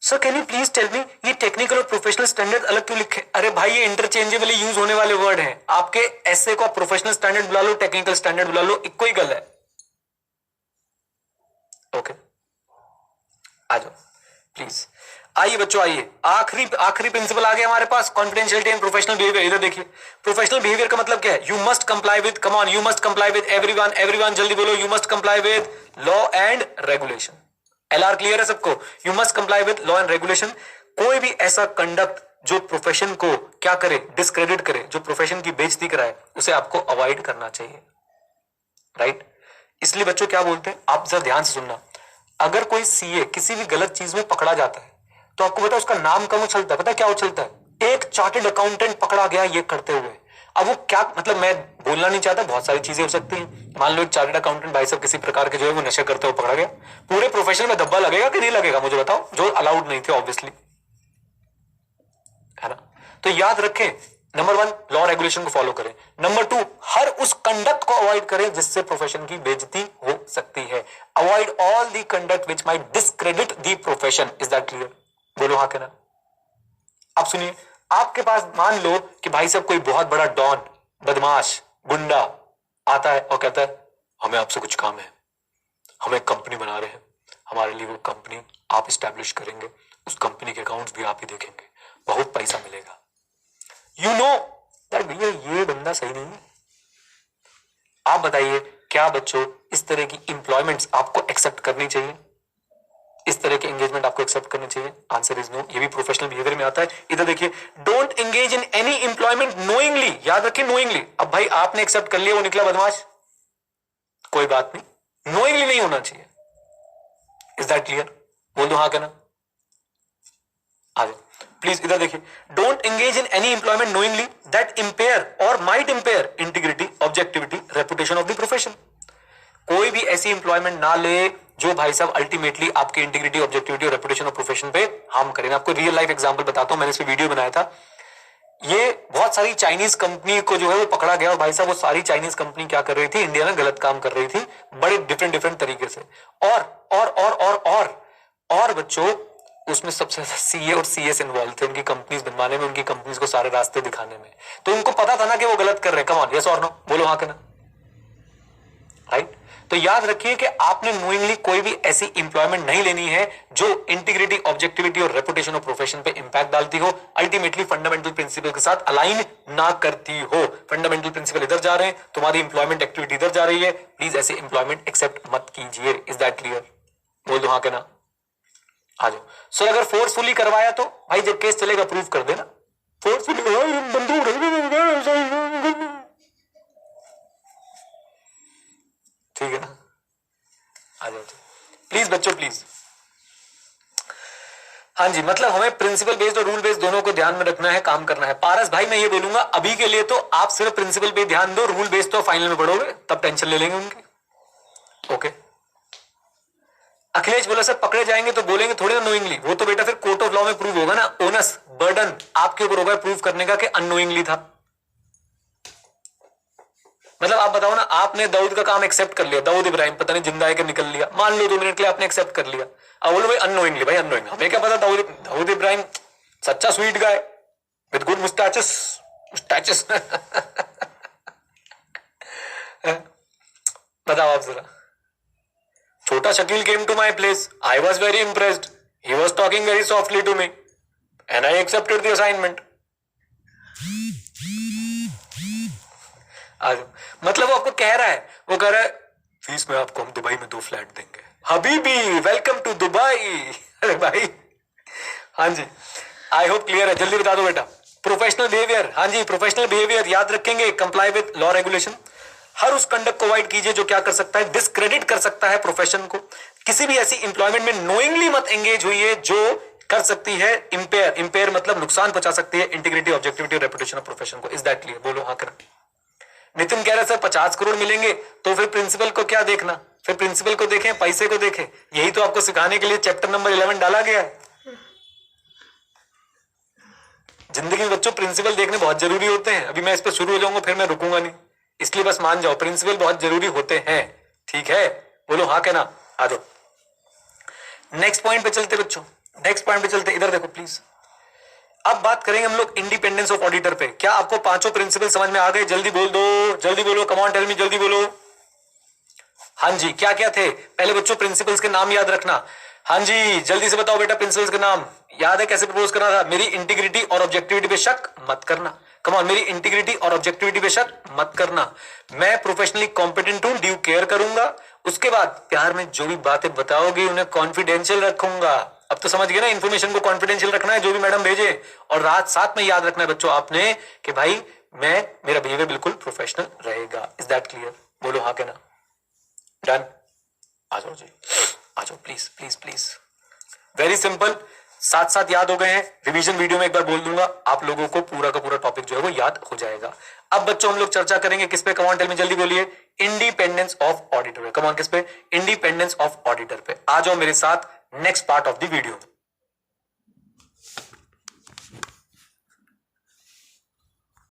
sir can you please tell me ये टेक्निकल और प्रोफेशनल स्टैंडर्ड अलग क्यों लिखे? अरे भाई ये इंटरचेंजेबली यूज होने वाले वर्ड हैं। आपके ऐसे को आप प्रोफेशनल स्टैंडर्ड बुला लो, टेक्निकल स्टैंडर्ड बुला लो, इक्को ही गल है। ओके, आ जाओ प्लीज। आइए बच्चों, आइए, आखिरी आखिरी प्रिंसिपल आ गया हमारे पास, कॉन्फिडेंशियलिटी एंड प्रोफेशनल बिहेवियर। इधर देखिए, प्रोफेशनल बिहेवियर का मतलब क्या है? You must comply with, come on, you must comply with everyone, everyone जल्दी बोलो, you must comply with law and regulation. LR clear है सबको? You must comply with law and regulation. कोई भी ऐसा कंडक्ट जो प्रोफेशन को क्या करे, डिस्क्रेडिट करे, जो प्रोफेशन की बेइज्जती कराए, उसे आपको अवॉइड करना चाहिए। राइट? इसलिए बच्चों क्या बोलते हैं, आप जरा ध्यान से सुनना, अगर कोई सीए किसी भी गलत चीज में पकड़ा जाता है तो आपको पता है उसका नाम कम उछलता है? पता है क्या उछलता है? एक चार्टेड अकाउंटेंट पकड़ा गया ये करते हुए। अब वो क्या मतलब, मैं बोलना नहीं चाहता, बहुत सारी चीजें हो सकती हैं। मान लो एक चार्टेड अकाउंटेंट भाई साहब किसी प्रकार के जो है वो नशे करते हुए पकड़ा गया, पूरे प्रोफेशन में धब्बा लगेगा कि नहीं लगेगा मुझे बताओ? जो अलाउड नहीं थे ऑब्वियसली, है ना? तो याद रखें, नंबर 1 लॉ रेगुलेशन को फॉलो करें, नंबर 2 हर उस कंडक्ट को अवॉइड करें जिससे प्रोफेशन की बेइज्जती हो सकती है। Avoid all the conduct which might discredit the profession. Is that clear? बोलो हाँ कहना। अब सुनिए, आपके पास मान लो कि भाई साहब कोई बहुत बड़ा डॉन, बदमाश, गुंडा आता है और कहता है हमें आपसे कुछ काम है, हम एक कंपनी बना रहे हैं, हमारे लिए वो कंपनी आप स्टैब्लिश करेंगे, उस कंपनी के अकाउंट्स भी आप ही देखेंगे, बहुत पैसा मिलेगा। यू नो दैट भैया ये बंदा सही नहीं है। आप बताइए क्या बच्चों इस तरह की इंप्लॉयमेंट्स आपको एक्सेप्ट करनी चाहिए? इस तरह के एंगेजमेंट आपको एक्सेप्ट करने चाहिए? Answer is no. ये भी प्रोफेशनल बिहेवियर में आता है। इधर देखिए, don't engage in any employment knowingly. याद रखिए नोइंगली। अब भाई आपने एक्सेप्ट कर लिया, वो निकला बदमाश, कोई बात नहीं, नोइंगली नहीं होना चाहिए। Is that clear? बोल दो हाँ कहना। आ जाओ प्लीज, इधर देखिए, don't engage in any employment knowingly that impair और might impair integrity, objectivity, reputation of the profession. कोई भी ऐसी एम्प्लॉयमेंट ना ले जो भाई साहब अल्टीमेटली आपकी इंटीग्रिटी, ऑब्जेक्टिविटी और रेपुटेशन ऑफ प्रोफेशन पे हार्म करे। मैं आपको रियल लाइफ एग्जांपल बताता हूं, मैंने इस पे वीडियो बनाया था। ये बहुत सारी चाइनीज कंपनी को जो है वो पकड़ा गया और भाई साहब वो सारी चाइनीज कंपनी क्या कर रही थी, इंडिया में गलत काम कर रही थी, बड़े डिफरेंट डिफरेंट तरीके से। और बच्चों उसमें सबसे ज्यादा सीए और सीएस इन्वॉल्व थे, उनकी कंपनीज बनवाने में, उनकी कंपनीज को सारे रास्ते दिखाने में। तो उनको पता था ना कि वो गलत कर रहे हैं। कम ऑन, यस और नो, बोलो हाँ कहना। राइट? तो याद रखिए कि आपने नोइंगली कोई भी ऐसी इंप्लॉयमेंट नहीं लेनी है जो इंटीग्रिटी, ऑब्जेक्टिविटी और रेपुटेशन ऑफ प्रोफेशन पे इंपैक्ट डालती हो, अल्टीमेटली फंडामेंटल प्रिंसिपल के साथ अलाइन ना करती हो। फंडामेंटल प्रिंसिपल इधर जा रहे हैं, तुम्हारी इंप्लॉयमेंट एक्टिविटी इधर जा रही है, प्लीज ऐसे इंप्लॉयमेंट एक्सेप्ट मत कीजिए। Is that clear? बोल दो हाँ कहना। आ जाओ सर, अगर फोर्सफुली करवाया तो भाई जब केस चलेगा प्रूव कर देना। फोर्सफुली बंदूक, ठीक है ना? आ जाओ प्लीज बच्चों, प्लीज। हाँ जी, मतलब हमें प्रिंसिपल बेस्ड और रूल बेस्ड दोनों को ध्यान में रखना है, काम करना है। पारस भाई मैं ये बोलूंगा अभी के लिए तो आप सिर्फ प्रिंसिपल पे ध्यान दो, रूल बेस्ड तो फाइनल में पढ़ोगे तब टेंशन ले लेंगे उनकी। ओके। अखिलेश बोला सर पकड़े जाएंगे तो बोलेंगे थोड़ी ना नोइंगली, वो तो बेटा फिर कोर्ट ऑफ लॉ में प्रूव होगा ना। ओनस, बर्डन आपके ऊपर होगा प्रूव करने का कि अननोइंगली था। मतलब आप बताओ ना, आपने दाऊद का काम एक्सेप्ट कर लिया, दाऊद इब्राहिम पता नहीं जिंदा है कि निकल लिया, मान लो 2 मिनट के लिए आपने एक्सेप्ट कर लिया। अब बोलो भाई अननोइंगली, भाई अननोइंग, हमें क्या पता दाऊद इब्राहिम सच्चा sweet guy with good moustaches moustaches. बताओ आप जरा। Chhota Shakeel came to my place, I was very impressed, he was talking very softly to me and I accepted the assignment. मतलब वो आपको कह रहा है, वो कह रहा है फीस में आपको हम दुबई में 2 फ्लैट देंगे, हबीबी वेलकम टू दुबई। अरे भाई हाँ जी, आई होप क्लियर है, जल्दी बता दो बेटा। प्रोफेशनल बिहेवियर, हाँ जी प्रोफेशनल बिहेवियर याद रखेंगे, कंप्लाई विद लॉ रेगुलेशन। हर उस कंडक्ट को अवॉइड कीजिए जो क्या कर सकता है, डिस्क्रेडिट कर सकता है प्रोफेशन को। किसी भी ऐसी इंप्लॉयमेंट में नोइंगली मत एंगेज हुई जो कर सकती है इंपेयर, इंपेयर मतलब नुकसान पहुंचा सकती है इंटीग्रिटी, ऑब्जेक्टिविटी और रेपुटेशन ऑफ प्रोफेशन को। Is that clear? बोलो हाँ करें। नितिन कह रहा है सर 50 करोड़ मिलेंगे तो फिर प्रिंसिपल को क्या देखना, फिर प्रिंसिपल को देखें, पैसे को देखें। यही तो आपको सिखाने के लिए चैप्टर नंबर 11 डाला गया है। जिंदगी में बच्चों प्रिंसिपल देखने बहुत जरूरी होते हैं। अभी मैं इस पर शुरू हो जाऊंगा फिर मैं रुकूंगा नहीं, इसलिए बस मान जाओ प्रिंसिपल बहुत जरूरी होते हैं। ठीक है, बोलो हाँ कहना। आ जाओ नेक्स्ट पॉइंट पे चलते बच्चों, नेक्स्ट पॉइंट पे चलते। इधर देखो प्लीज। अब बात करेंगे हम लोग इंडिपेंडेंस ऑफ ऑडिटर पे। क्या आपको पांचों प्रिंसिपल समझ में आ गए? जल्दी बोल दो, जल्दी बोलो, कम ऑन टेल मी, जल्दी बोलो। हाँ जी, क्या क्या थे? पहले बच्चों प्रिंसिपल्स के नाम याद रखना। हाँ जी जल्दी से बताओ बेटा, प्रिंसिपल्स के नाम याद है? कैसे प्रपोज करना था? मेरी इंटीग्रिटी और ऑब्जेक्टिविटी पे शक मत करना। कम ऑन, मेरी इंटीग्रिटी और ऑब्जेक्टिविटी पे शक मत करना। मैं प्रोफेशनली कॉम्पिटेंट हूं, ड्यू केयर करूंगा। उसके बाद प्यार में जो भी बातें बताओगे उन्हें कॉन्फिडेंशियल रखूंगा। अब तो समझ गए ना, इन्फॉर्मेशन को कॉन्फिडेंशियल रखना है जो भी मैडम भेजे। और रात साथ में याद रखना है बच्चों आपने कि भाई मेरा बिहेवियर बिल्कुल प्रोफेशनल रहेगा। Is that clear? बोलो हाँ कहना। डन? आ जाओ जी, आ जाओ please please please. Very simple, साथ साथ याद हो गए हैं। रिवीजन वीडियो में एक बार बोल दूंगा, आप लोगों को पूरा का पूरा टॉपिक जो है वो याद हो जाएगा। अब बच्चों हम लोग चर्चा करेंगे किस पे? कम ऑन टेल मी, जल्दी बोलिए। इंडिपेंडेंस ऑफ ऑडिटर पे। कम ऑन, किस पे? इंडिपेंडेंस ऑफ ऑडिटर पे। आ जाओ मेरे साथ next part of the video.